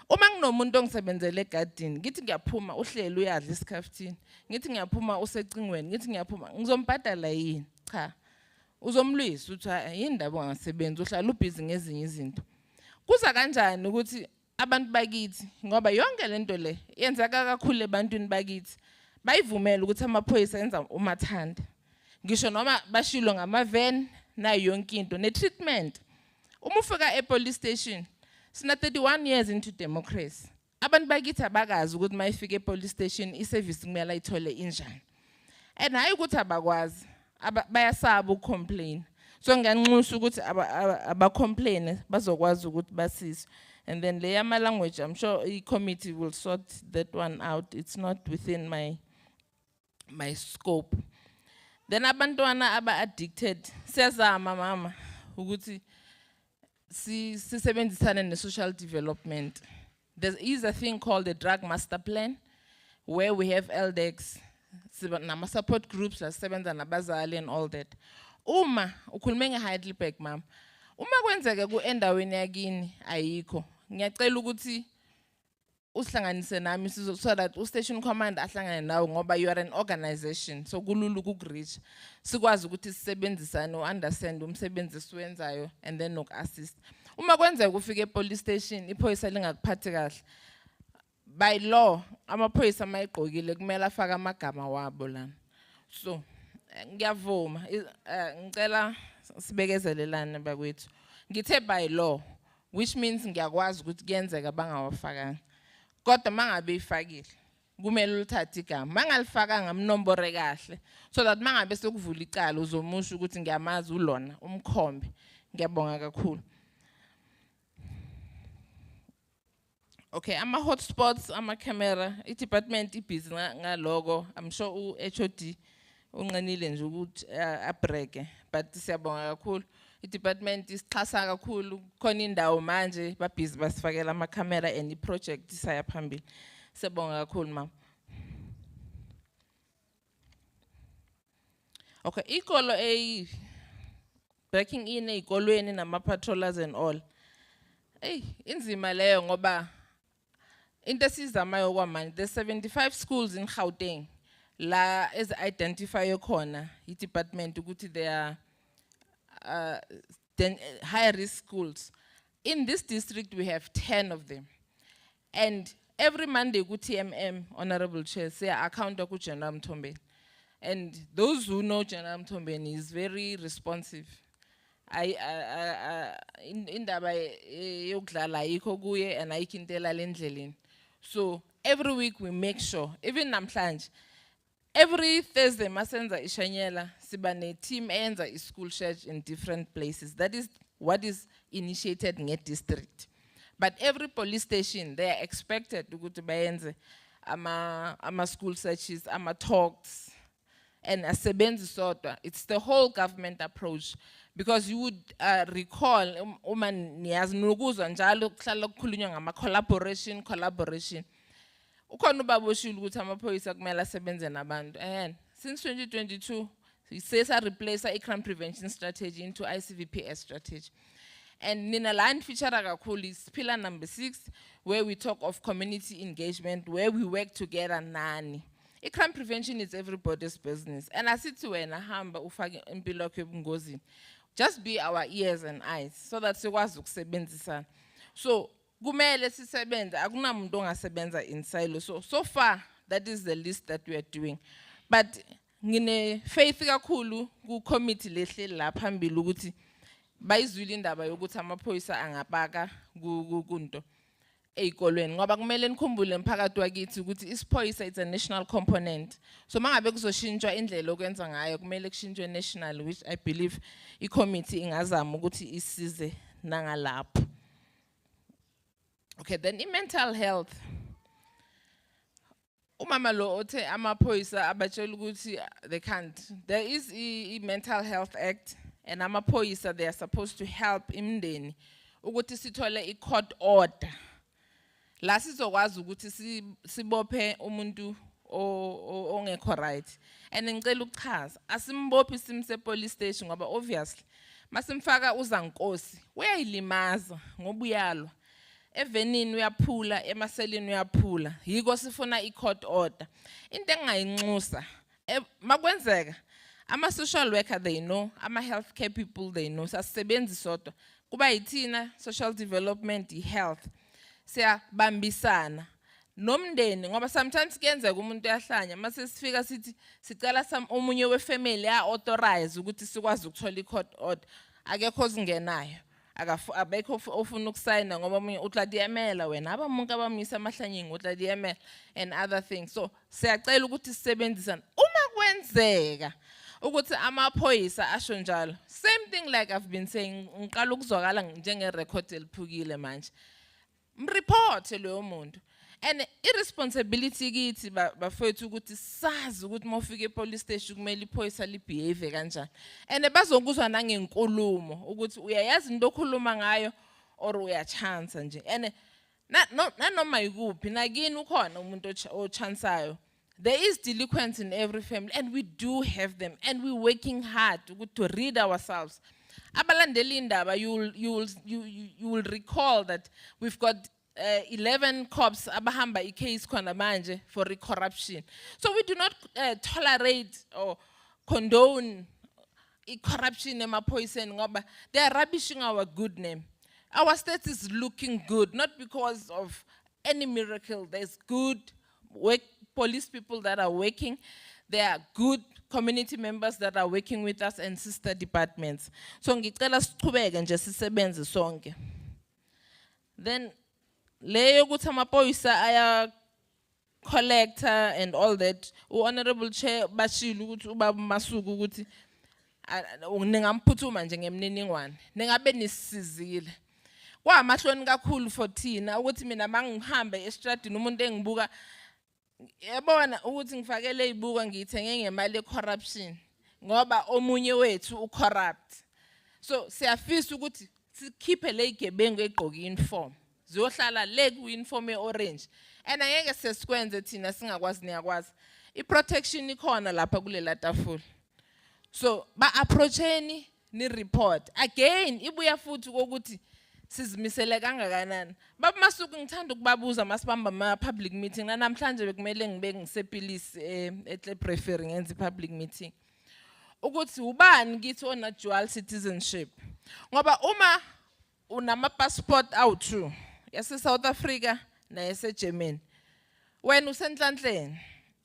Uma nginomuntu ongisebenzele egadini, ngithi ngiyaphuma uhlelo uyadla isikhaftini. Ngithi ngiyaphuma usecingweni, ngithi ngiyaphuma ngizombhadala yini? Cha. Uzomlwisa uthi yini ndaba ngasebenza uhlala ubhizi ngezinye izinto. Kuza kanjani ukuthi abantu bakithi ngoba yonke lento le yenzeka kakhulu ebantwini bakithi. Bayivumela ukuthi amaphoyisa enza umathanda. Ngisho noma bashilo ngamavan nayo yonke into ne treatment. Uma ufika e police station Sina 31 years into democracy. Abantu bakithi abakazi ukuthi mayifike police station iservice kumele ayithole injani. And hayi ukuthi abakwazi, bayasaba ucomplain. So ngiyanxusa ukuthi aba complain bazokwazi ukuthi basizwe. And then layer my language, I'm sure the committee will sort that one out. It's not within my scope. Then abantwana aba addicted. Siyazama mama ukuthi sisebenzisana ne social development. There is a thing called the drug master plan, where we have LDEX, nama support groups, sebenza nabazali and all that. Uma ukhulume nge-Heidelberg mama. Uma kwenzeka ku endaweni yakini ayikho. Ngiyacela ukuthi usihlanganise nami so that station commander ahlangane nawe ngoba you are an organization, so kulula ukureach. Sikwazi ukuthi sisebenzisane understand umsebenzi esiwenzayo and then assist. Uma kwenzeka ufike police station iphoyisa lingakuphathi kahle, by law amaphoyisa mayigqokile kumele afake amagama wabo lana. So ngiyavuma ngicela sibekezelelane bakwethu. Ngithe by law, which means ngiyakwazi ukuthi kuyenzeka bangawafakanga. Kodwa mangabe ifakile kumele ulithathe igama. Mangalifakanga mnombore kahle so that mangabe sekuvula icala uzomusha ukuthi ngiyamazi ulona umkhombe. Ngiyabonga kakhulu. Okay, ama-hotspots, ama-camera, i-department ibhizi ngalogo. I'm sure u-HOD unqinile nje ukuthi abreke, but siyabonga kakhulu. I-department isixhasa kakhulu, khona indawo manje babhizi basifakela ama-camera and i-project isaya phambili. Siyabonga kakhulu mama. Okay, ikolo breaking in ey'kolweni nama-patrollers and all. Inzima leyo ngoba into esizamayo kwamanje, there's 75 schools in Gauteng la as identify khona i-department ukuthi they are high risk schools. In this district we have 10 of them, and every Monday ku TMM, Honorable Chair, say account ku General Mtombeni, and those who know General Mtombeni is very responsive. Indaba yokudlala ayikho kuye and ayikintela lendleleni. So every week we make sure, even namhlanje, every Thursday masenza ishanyela siba ne team eyenza school church in different places. That is what is initiated in a district. But every police station, they are expected to go to bayenze ama school searches, ama talks, and asebenzi sodwa. It's the whole government approach. Because you would recall, uma niyazi nokuzwa njalo kuhlala kukhulunywa ngama collaboration. Ukhona ubaba oshilo ukuthi amaphoyisa kumele asebenze nabantu. And since 2022, sesa replace i-crime prevention strategy into ICVPS strategy. And nina line feature kakhulu is pillar number 6, where we talk of community engagement, where we work together nani. I-crime prevention is everybody's business. And asithi wena hamba ufake impilo yakho ebungozini. Just be our ears and eyes so that sikwazi ukusebenzisana. So kumele sisebenze, akunamuntu ongasebenza in silo. So far that is the list that we are doing. But ngine faith kakhulu ku committee lehle la phambili ukuthi bayizwile indaba yokuthi amaphoyisa angapaka kunto ey'kolweni ngoba kumele nikhumbule emphakathi wakithi ukuthi isiphoyisa it's a national component. So mangabe kuzoshintshwa indlela okwenza ngayo kumele kushintshwe national, which I believe i-committee ingazama ukuthi isize nangalapho. Okay, then i-mental health. Umama lo othe amaphoyisa abatshela ukuthi they can't. There is a Mental Health Act, and amaphoyisa they are supposed to help imndeni ukuthi sithole i-court order. La sizokwazi ukuthi sibophe umuntu ongekho right. And ngicela ukuchaza, asimbophi simse police station ngoba obviously masimfaka uzankosi uyayilimaza ngoba uyalwa. Evenini uyaphula, emaseleni uyaphula. Yiko sifuna i-court order. Into engayinxusa makwenzeka ama-social worker they know, ama-healthcare people they know, sasisebenzi sodwa. Kuba yithina social development, i-health. Siyabambisana nomndeni ngoba sometimes kuyenzeka umuntu uyahlanya mase sifika sithi sicela omunye wefamily authorize ukuthi sikwazi ukuthola i-court order, akekho ozingenayo. abekho ofuna ukusayina ngoba omunye utla DML wena abamunke abamisa amahlanyeni utla DML and other things. So siyacela ukuthi sisebenzisane uma kwenzeka ukuthi amaphoyisa asho njalo, same thing like I've been saying, ngiqala ukuzwakala njenge record eliphukile manje, mreport loyo muntu. And irresponsibility kithi bafethu ukuthi sazi ukuthi mawufika epolice station kumele iphoyisa libehave kanjani. And bazokuzwa nangenkulumo ukuthi uyayazi into okhuluma ngayo or uyachansa nje. And nanoma ikuphi nakini ukhona umuntu ochansayo. There is delinquents in every family and we do have them and we're working hard to read ourselves. Abalandeli indaba, you will recall that we've got 11 cops abahamba i-case khona manje for corruption. So we do not tolerate or condone corruption emaphoyiseni ngoba they are rubbishing our good name. Our state is looking good, not because of any miracle. There's good police people that are working. There are good community members that are working with us and sister departments. So ngicela siqhubeke nje sisebenze sonke. Then leyo ukuthi amaphoyisa aya collector and all that, Honorable Chair bashilo ukuthi ubaba Masuku ukuthi ningamphuthuma nje ngemniningwane ningabe nisizile. Kwamahloni kakhulu for thina ukuthi mina mangihambe estradini umuntu engibuka yabona ukuthi ngifakele ibuka ngiyithenge ngemali ye-corruption ngoba omunye wethu u-corrupt. So siyafisa ukuthi sikhiphe le igebengu egqoke uniform ziyohlala le ku-uniform ye-orange and angeke sesikwenze thina singakwazi niyakwazi. I-protection ikhona lapha kulela tafula. So ba-approacheni ni-report. Again, ibuya futhi kokuthi sizimisele kangakanani. Baba Masuku ngithanda ukubabuza masibamba ama-public meeting. Namhlanje bekumele ngibe ngisepilisi eTlepreferring ngenza i-public meeting. Ukuthi ubani kithi ona dual citizenship. Ngoba uma unama-passport awu-2 yase-South Africa nayase-Germany, wena usenhlanhleni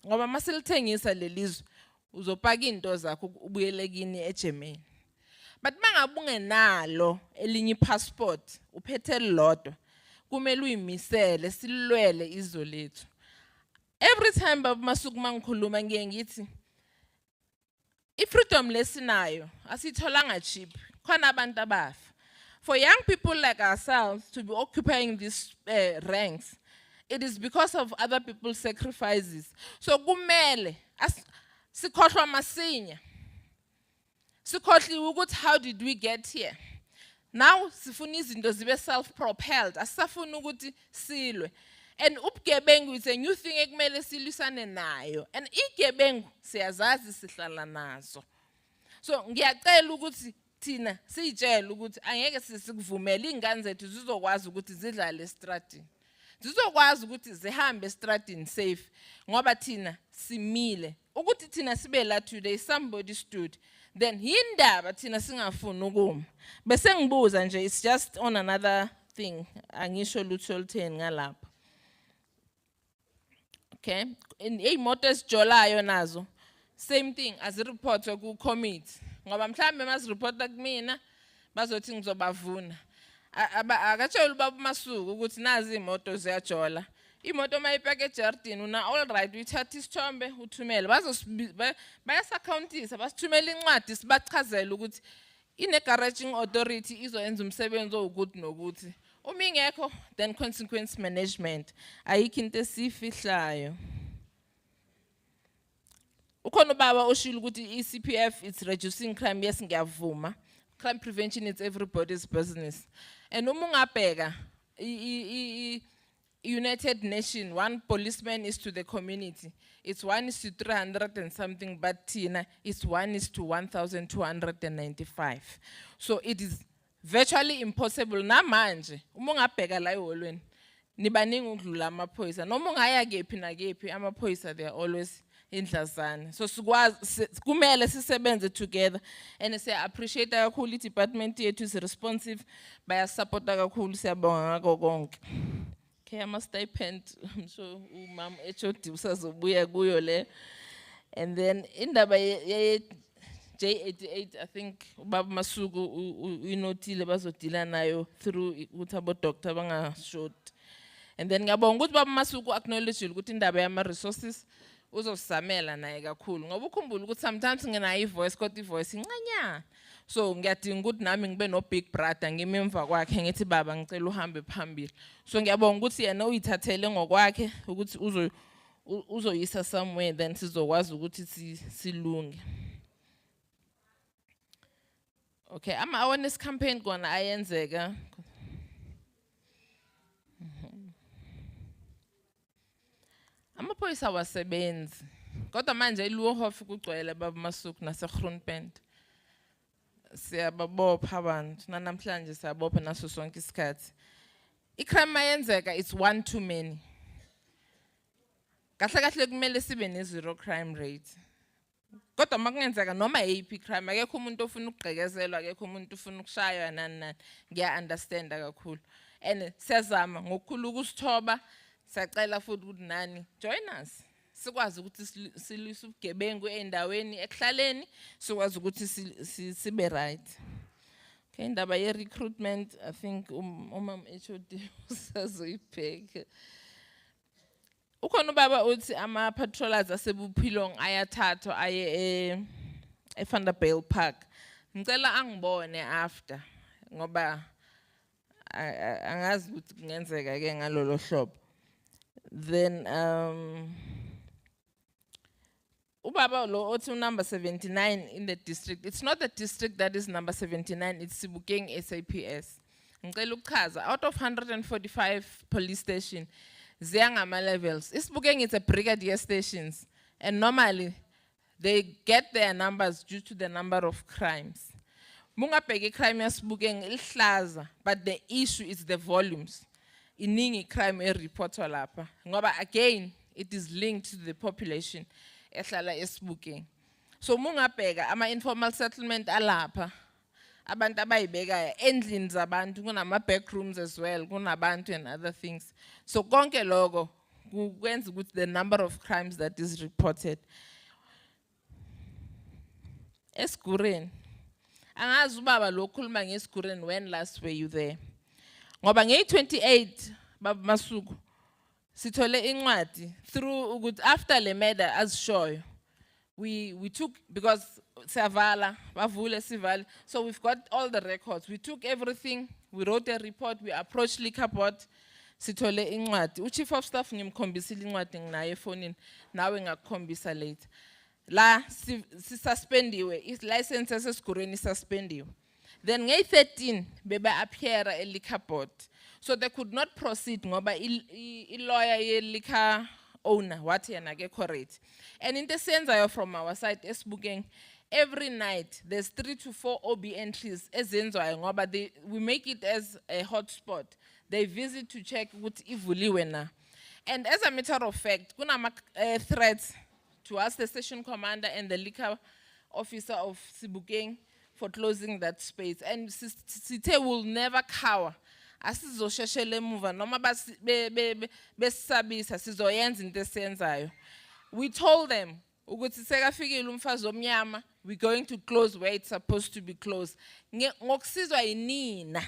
ngoba masilithengisa lelizwe uzopaka into zakho ubuyele kini eGermany. But mangabe ungenalo elinye ipassport uphethe lodwa kumele uyimisele silwele izwe lethu. Every time Baba Masuku mangikhuluma ngithi i-freedom lesinayo asitholanga cheap, khona abantu abafa. For young people like ourselves to be occupying these ranks, it is because of other people's sacrifices. So kumele sikhohlwa masinya. Sikhohliwe ukuthi how did we get here? Now sifuna izinto zibe self-propelled. Asisafuna ukuthi silwe. And ubugebengu is a new thing ekumele silwisane nayo. And igebengu siyazazi sihlala nazo. So ngiyacela ukuthi thina siyitshela ukuthi angeke sikuvumele ingane zethu zizokwazi ukuthi zidlale estradini. Zizokwazi ukuthi zihambe estradini safe ngoba thina simile. Ukuthi thina sibe la today somebody stood. Then hindaba thina singafuni ukuma. Bese ngibuza nje, it's just on another thing. Angisho lutho olutheni ngalapha. Okay? In imoto esijolayo nazo, same thing as report ku committee. Ngoba mhlambe masireport kumina bazothi ngizobavuna. Akatshela ubaba Masuku ukuthi nazi imoto ziyajola. Imoto mayipaka ejardini una all right uyithatha isithombe uthumele bayasacountisa basithumela incwadi sibachazela ukuthi ine garaging authority izoyenza umsebenzi okuthi nokuthi uma ingekho then consequence management ayikho into esifihlayo. Ukhona ubaba oshilo ukuthi iCPF it's reducing crime. Yes, ngiyavuma. Crime prevention is everybody's business. And uma ungabheka United Nations, one policeman is to the community. It's 1:300 and something, but Tina, it's 1:1295. So it is virtually impossible. Namanje, umungabheka la eholweni, nibaningi ukudlula amaphoyisa. Noma ungaya kephi nakephi, amaphoyisa they are always indlazana. So sikwazi kumele sisebenze together and say appreciate kakhulu department yethu is responsive, bayasupport kakhulu siyabonga ngakho konke. Okay, I must stipend. I'm sure Mom HOD usazobuya kuyo le. And then indaba day 88, I think, Baba Masuku, inotile bazodila nayo through utabo doctor banga short. And then ngiyabonga ukuthi Baba Masuku acknowledge ukuthi indaba yama resources uzosamela naye kakhulu. Ngoba ukhumbula ukuthi sometimes ngina ivoice kodwa ivoice incanyana. So ngiyadinga ukuthi nami ngibe no big brother ngimemva kwakhe ngithi baba ngicela uhambe phambili. So ngiyabonga ukuthi yena uyithathele ngokwakhe ukuthi uzoyisa somewhere then sizokwazi ukuthi silunge. Okay, ama-awareness campaign kona ayenzeka. Amaphoyisa awasebenzi. Kodwa manje iLuhof kugcwele Baba Masuku naseGroenpunt. Siyababopha abantu namhlanje siyabopha naso sonke isikhathi. Icrime ayenzeka it's one too many. Kahle kahle kumele sibe ne-zero crime rate. Kodwa makungenzeka noma yiphi crime akekho umuntu ofuna ukugqekezelwa akekho umuntu ofuna ukushaywa nani ngiya understanda kakhulu. And siyazama ngokukhulu ukusithoba siyacela futhi ukuthi nani join us. Sikwazi ukuthi silwise ubugebengu endaweni ekuhlaleni sikwazi ukuthi sibe right. Okay, indaba ye recruitment I think umam HOD usazoyibheka. Ukhona ubaba uthi ama patrollers asebuphilong ayathathwa aye eVanderbijl Park. Ngicela angibone after ngoba angazi ukuthi kungenzeka ke ngalolo hlobo. Then ubaba lo othi number 79 in the district. It's not the district that is number 79, it's Sebokeng SAPS. Ngicela ukuchaza out of 145 police station ziyangama levels. Sebokeng is a brigadier stations and normally they get their numbers due to the number of crimes. Mungabheka crime yaSebokeng ilihlaza but the issue is the volumes. Iningi crime reportwa lapha ngoba again it is linked to the population ehlala eSebokeng. So mungabheka ama informal settlement alapha abantu abayibeka endlini zabantu kunama backrooms as well kunabantu and other things. So konke lokho kwenza ukuthi the number of crimes that is reported eSigureni angazi ubaba lo khuluma ngeSigureni when last were you there? Ngoba nge-28 Baba Masuku sithole incwadi through ukuthi after le murder azishoyo we took because siyavala bavule sivale so we've got all the records. We took everything, we wrote a report, we approached liquor board sithole incwadi. Uchief of staff ngimkhombisile incwadi nginayo efonini nawe ngakukhombisa later. La suspendiwe license eSigureni suspendiwe. Then nge-13 bebe appear a liquor board. So they could not proceed ngoba lawyer ye liquor owner wathi yena akekho right. And in the senzayo from our side eSebokeng every night there's 3 to 4 OB entries ezenzwayo ngoba we make it as a hotspot. They visit to check ukuthi ivuliwe na. And as a matter of fact kunama threats to us the station commander and the liquor officer of Sebokeng for closing that space. And Sithe will never cower. Asizosheshele emuva noma besabisa sizoyenza into esiyenzayo. We told them ukuthi sekafikile umfazi omnyama we're going to close where it's supposed to be closed. Ngokusizwa yinina.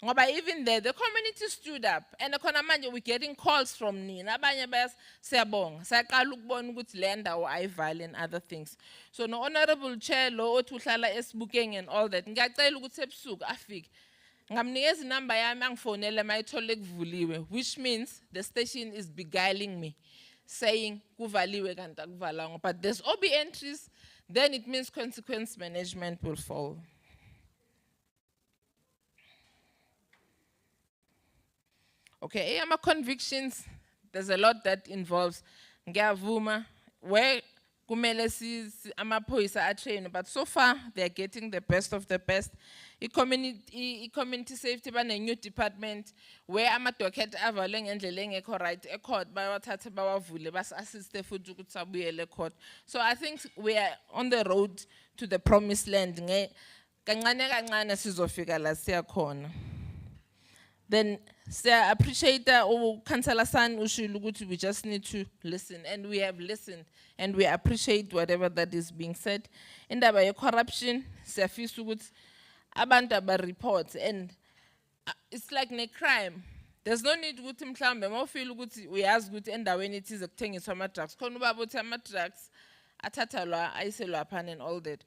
Ngoba even there the community stood up and khona manje we're getting calls from nina abanye siyabonga sayaqala ukubona ukuthi le ndawo ayivali and other things. So no honorable chair lo othi uhlala eSebokeng and all that ngiyacela ukuthi ebusuku afike ngamnikeza inamba yami angifonele mayithole kuvuliwe, which means the station is beguiling me saying kuvaliwe kanti akuvalanga. But there's OB entries, then it means consequence management will follow. Okay, ama convictions, there's a lot that involves ngiyavuma where kumele amaphoyisa atrain, but so far they're getting the best of the best. Community safety bane new department where ama-docket avale ngendlela engekho right e-court bawathathe bawavule basi-assiste futhi ukuthi abuyele e-court. So I think we are on the road to the promised land. Kancane kancane sizofika la siya khona. Then I appreciate that Councillor San Ushiluguti, we just need to listen, and we have listened, and we appreciate whatever that is being said. In the corruption, abantu reports, and it's like a crime. There's no need to mhlambe mawufeel ukuthi uyazi ukuthi endaweni ithize kuthengiswa ama-drugs khona ubaba uthi ama-drugs athathalwa ayiselwa phana and all that.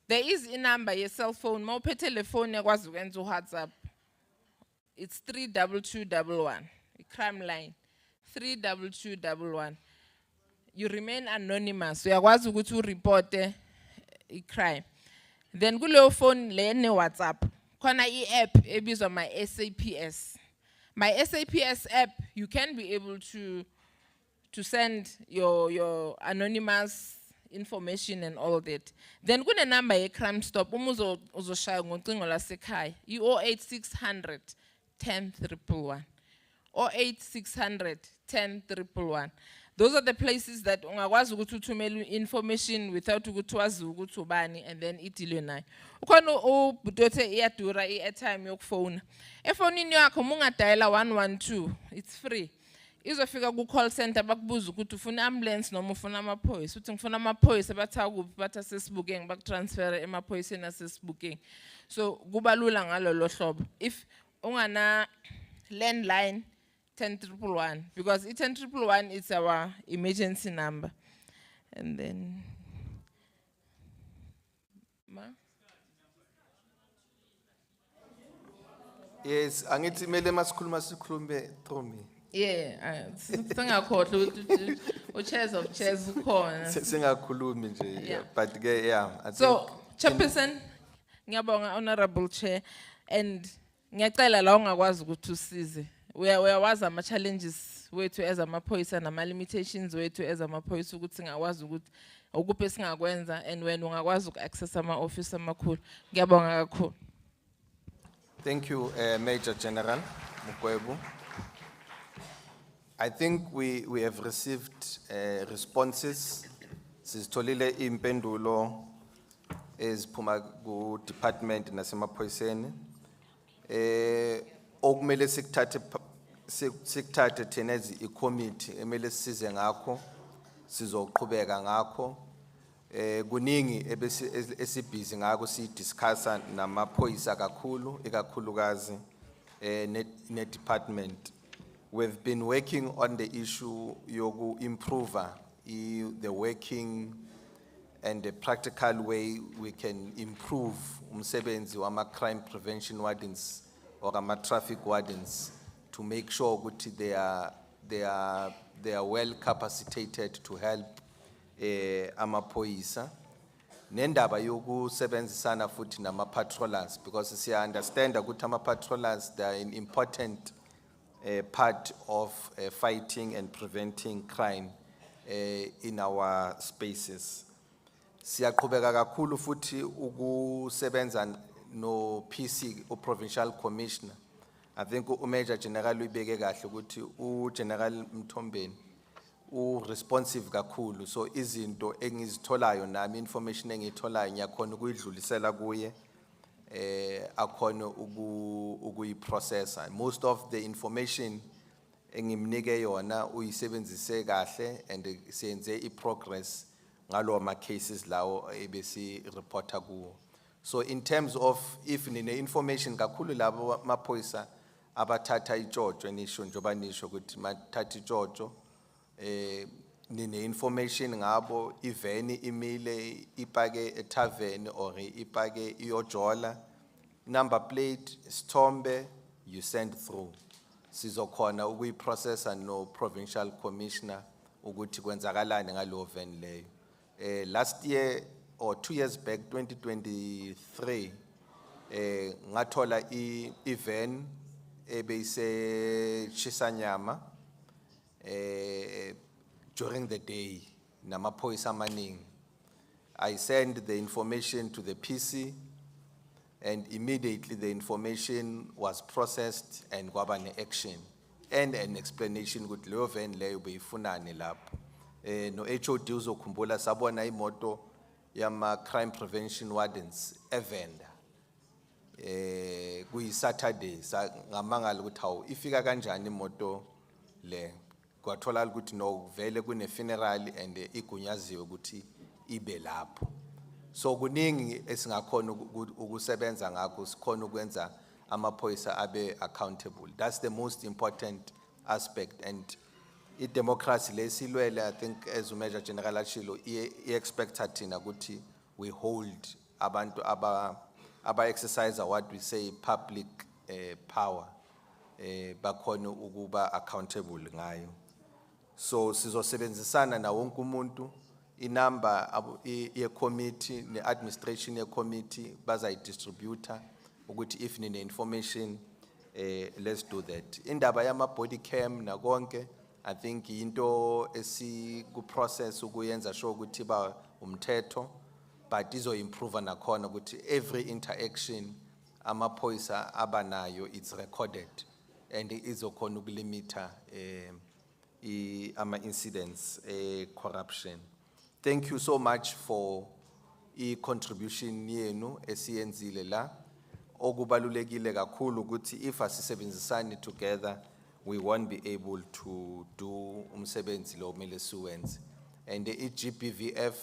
There is a number, your cell phone, mawuphethe le phone yakwazi ukwenza uWhatsApp. It's 32211, a crime line. 32211. You remain anonymous. Uyakwazi ukuthi ureporte a crime. Then kuleyo phone le ne WhatsApp. Khona i-app ebizwa my SAPS. My SAPS app, you can be able to send your anonymous information and all that. Then kune number ye Crime Stop. Uzoshaya ngocingo lasekhaya. 08600 10111. 08600 10111. Those are the places that ungakwazi ukuthi uthumele information without ukuthi wazi ukuthi ubani and then idilwe nayo. Ukhona ubutothe iyadura i-airtime yokufona. Efonini yakho mungadayela 112, it's free. Izofika ku call center bakubuza ukuthi ufuna ambulance noma ufuna amaphoyisa. Uthi ngifuna amaphoyisa bathatha kuphi bathi asesibukeng bakutransfer emaphoyiseni asesibukeng. So kubalula ngalo lo hlobo. If ungana landline 10111, because 10111 is our emergency number. And then Yes, angithi mele masikhuluma sikhulume through me. yeah, singakhohlwa chairs of chairs ukhona. Singakhulumi nje, Yeah. but ke yeah, I So, think Chairperson, ngiyabonga honorable chair, and ngiyacela la ungakwazi ukuthi usize. Uyawazi ama challenges wethu as amaphoyisa nama limitations wethu as amaphoyisa ukuthi ngakwazi ukuthi ukuphi singakwenza, and wena ungakwazi uku-access ama office amakhulu. Ngiyabonga kakhulu. Thank you, Major General Mugwebu. I think we have received responses. Sizitholile impendulo eziphuma ku department nasemaphoyiseni. Okumele sikuthathe thina as i-committee emele sisize ngakho, sizoqhubeka ngakho. Kuningi esibhizi ngakho sidiscussa namaphoyisa kakhulu, ikakhulukazi ne department. We've been working on the issue yoku improve the working and the practical way we can improve umsebenzi wama crime prevention wardens or ama traffic wardens to make sure that they are well capacitated to help amaphoyisa. Nendaba yokusebenzisana futhi nama patrollers, because siya understand ukuthi ama patrollers, they are an important part of fighting and preventing crime in our spaces. Siyaqhubeka kakhulu futhi ukusebenza no PC o provincial commissioner. I think Major General ubeke kahle ukuthi General Mthombeni responsive kakhulu, so izinto engizitholayo nami information engitholayo ngiyakhona ukuyidlulisela kuye akhona ukuyiprocessa. Most of the information engimnike yona uyisebenzise kahle and siyenze iprogress ngalo ama cases lawo ebesi reporta kuwo. So in terms of if nine information kakhulu labo maphoyisa abathatha ijojo enisho njoba nisho ukuthi mathatha ijojo nine information ngabo iveni imile ipake etavern or ipake iyojola number plate sithombe you send through. Sizokhona ukuyiprocessa no provincial commissioner ukuthi kwenzakalani ngalo van leyo. Last year or 2 years back 2023 ngathola i-van ebeyise Chisanyama during the day namaphoyisa amaningi. I sent the information to the PC and immediately the information was processed and kwaba ne-action and an explanation ukuthi leyo van leyo beyifunani lapho. No HOD uzokhumbula sabona imoto yama crime prevention wardens evenda kuyi-Saturday ngamangala ukuthi hawu ifika kanjani imoto le kwatholakala ukuthi no vele kune-funeral and igunyaziwe ukuthi ibe lapho. So kuningi esingakhona ukusebenza ngakho sikhona ukwenza amaphoyisa abe accountable. That's the most important aspect, and i-democracy lesilwele, I think as uMajor General Achilo i-expecta thina ukuthi we hold abantu aba-exercise what we say public power bakhona ukuba accountable ngayo. So sizosebenzisana na wonke umuntu, inamba ye-committee ne-administration ye-committee bazayidistributor ukuthi if nine information let's do that. Indaba yama-body cam nakonke I think into process ukuyenza sure ukuthi ba umthetho, but izo-improve nakhona ukuthi every interaction amaphoyisa abanayo it's recorded and izokhona ukulimita ama-incidents corruption. Thank you so much for i-contribution yenu esiyenzile la. Okubalulekile kakhulu ukuthi if asisebenzisani together we won't be able to do umsebenzi lo kumele siwenze. And i-GBVF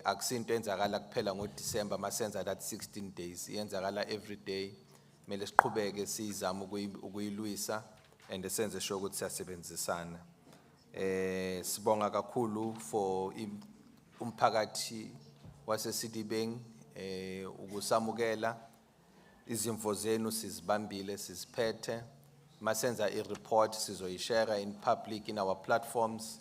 akusinto enzakala kuphela ngoDisemba masenza that 16 days, yenzakala every day. Mele siqhubeke sizama ukuyilwisa and senze sure ukuthi siyasebenzisana. Sibonga kakhulu for umphakathi waseSidibeng ukusamukela izimvo zenu sizibambile siziphethe. Masenza i-report sizoyishare in public in our platforms.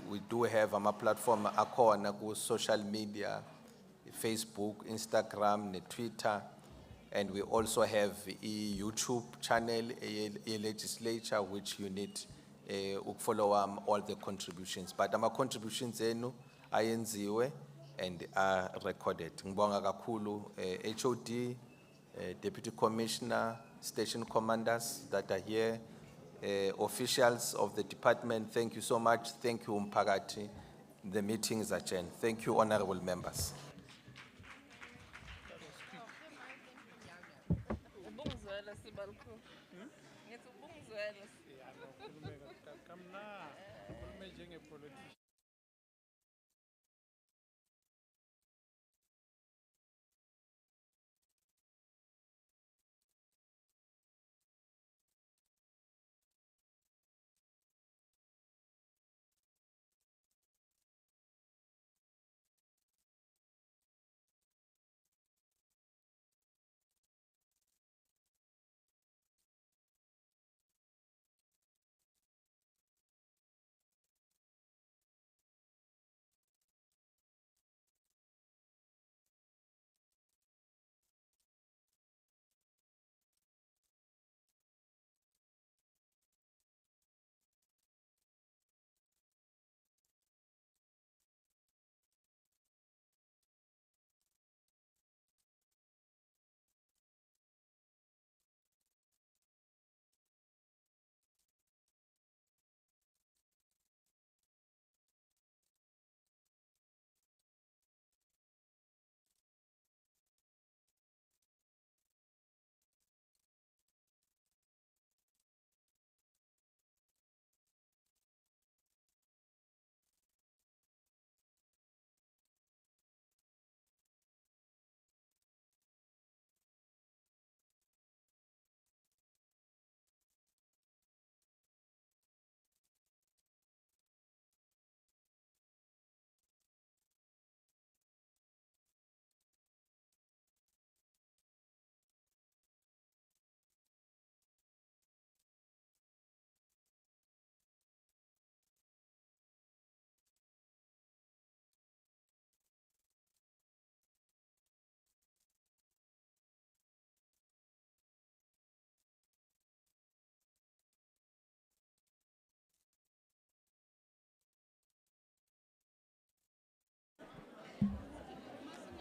We do have ama platform akhona ku social media, Facebook, Instagram, ne Twitter, and we also have a YouTube channel, a legislature, which you need follow all the contributions. But ama contributions enu ayenziwe and are recorded. Ngibonga kakhulu HOD, Deputy Commissioner, station commanders that are here, officials of the department, thank you so much. Thank you, Mpagati. The meeting is adjourned. Thank you, honorable members.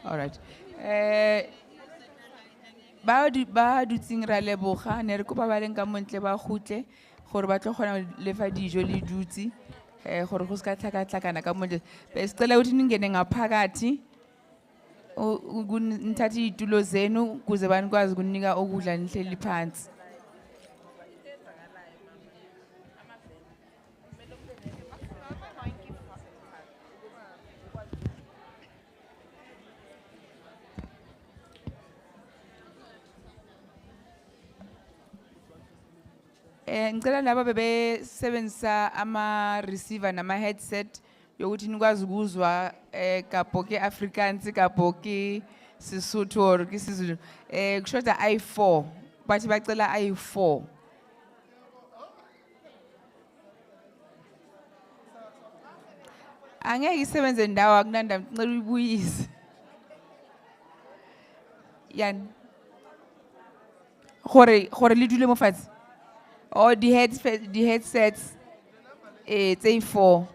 All right. Ba dutsing ra leboga ne re kopa ba leng ka montle ba khutle gore ba tlo gona lefa dijo le dutsi gore go ska tlhakatlhakana ka montle. Besicela ukuthi ningene ngaphakathi nithathe iy'tulo zenu ukuze banikwazi ukunika ukudla nihleli phansi. Ngicela laba bebesebenzisa ama-receiver nama-headset yokuthi nikwazi ukuzwa kapo ke Afrikaans kapo ke Sesotho or ke isiZulu. Kushoda i4 bathi bacela i4. Angeke isebenze ndawo akunanda ngicela uyibuyise. Yani gore le dule mo fatshe. Or the headsets tse 4.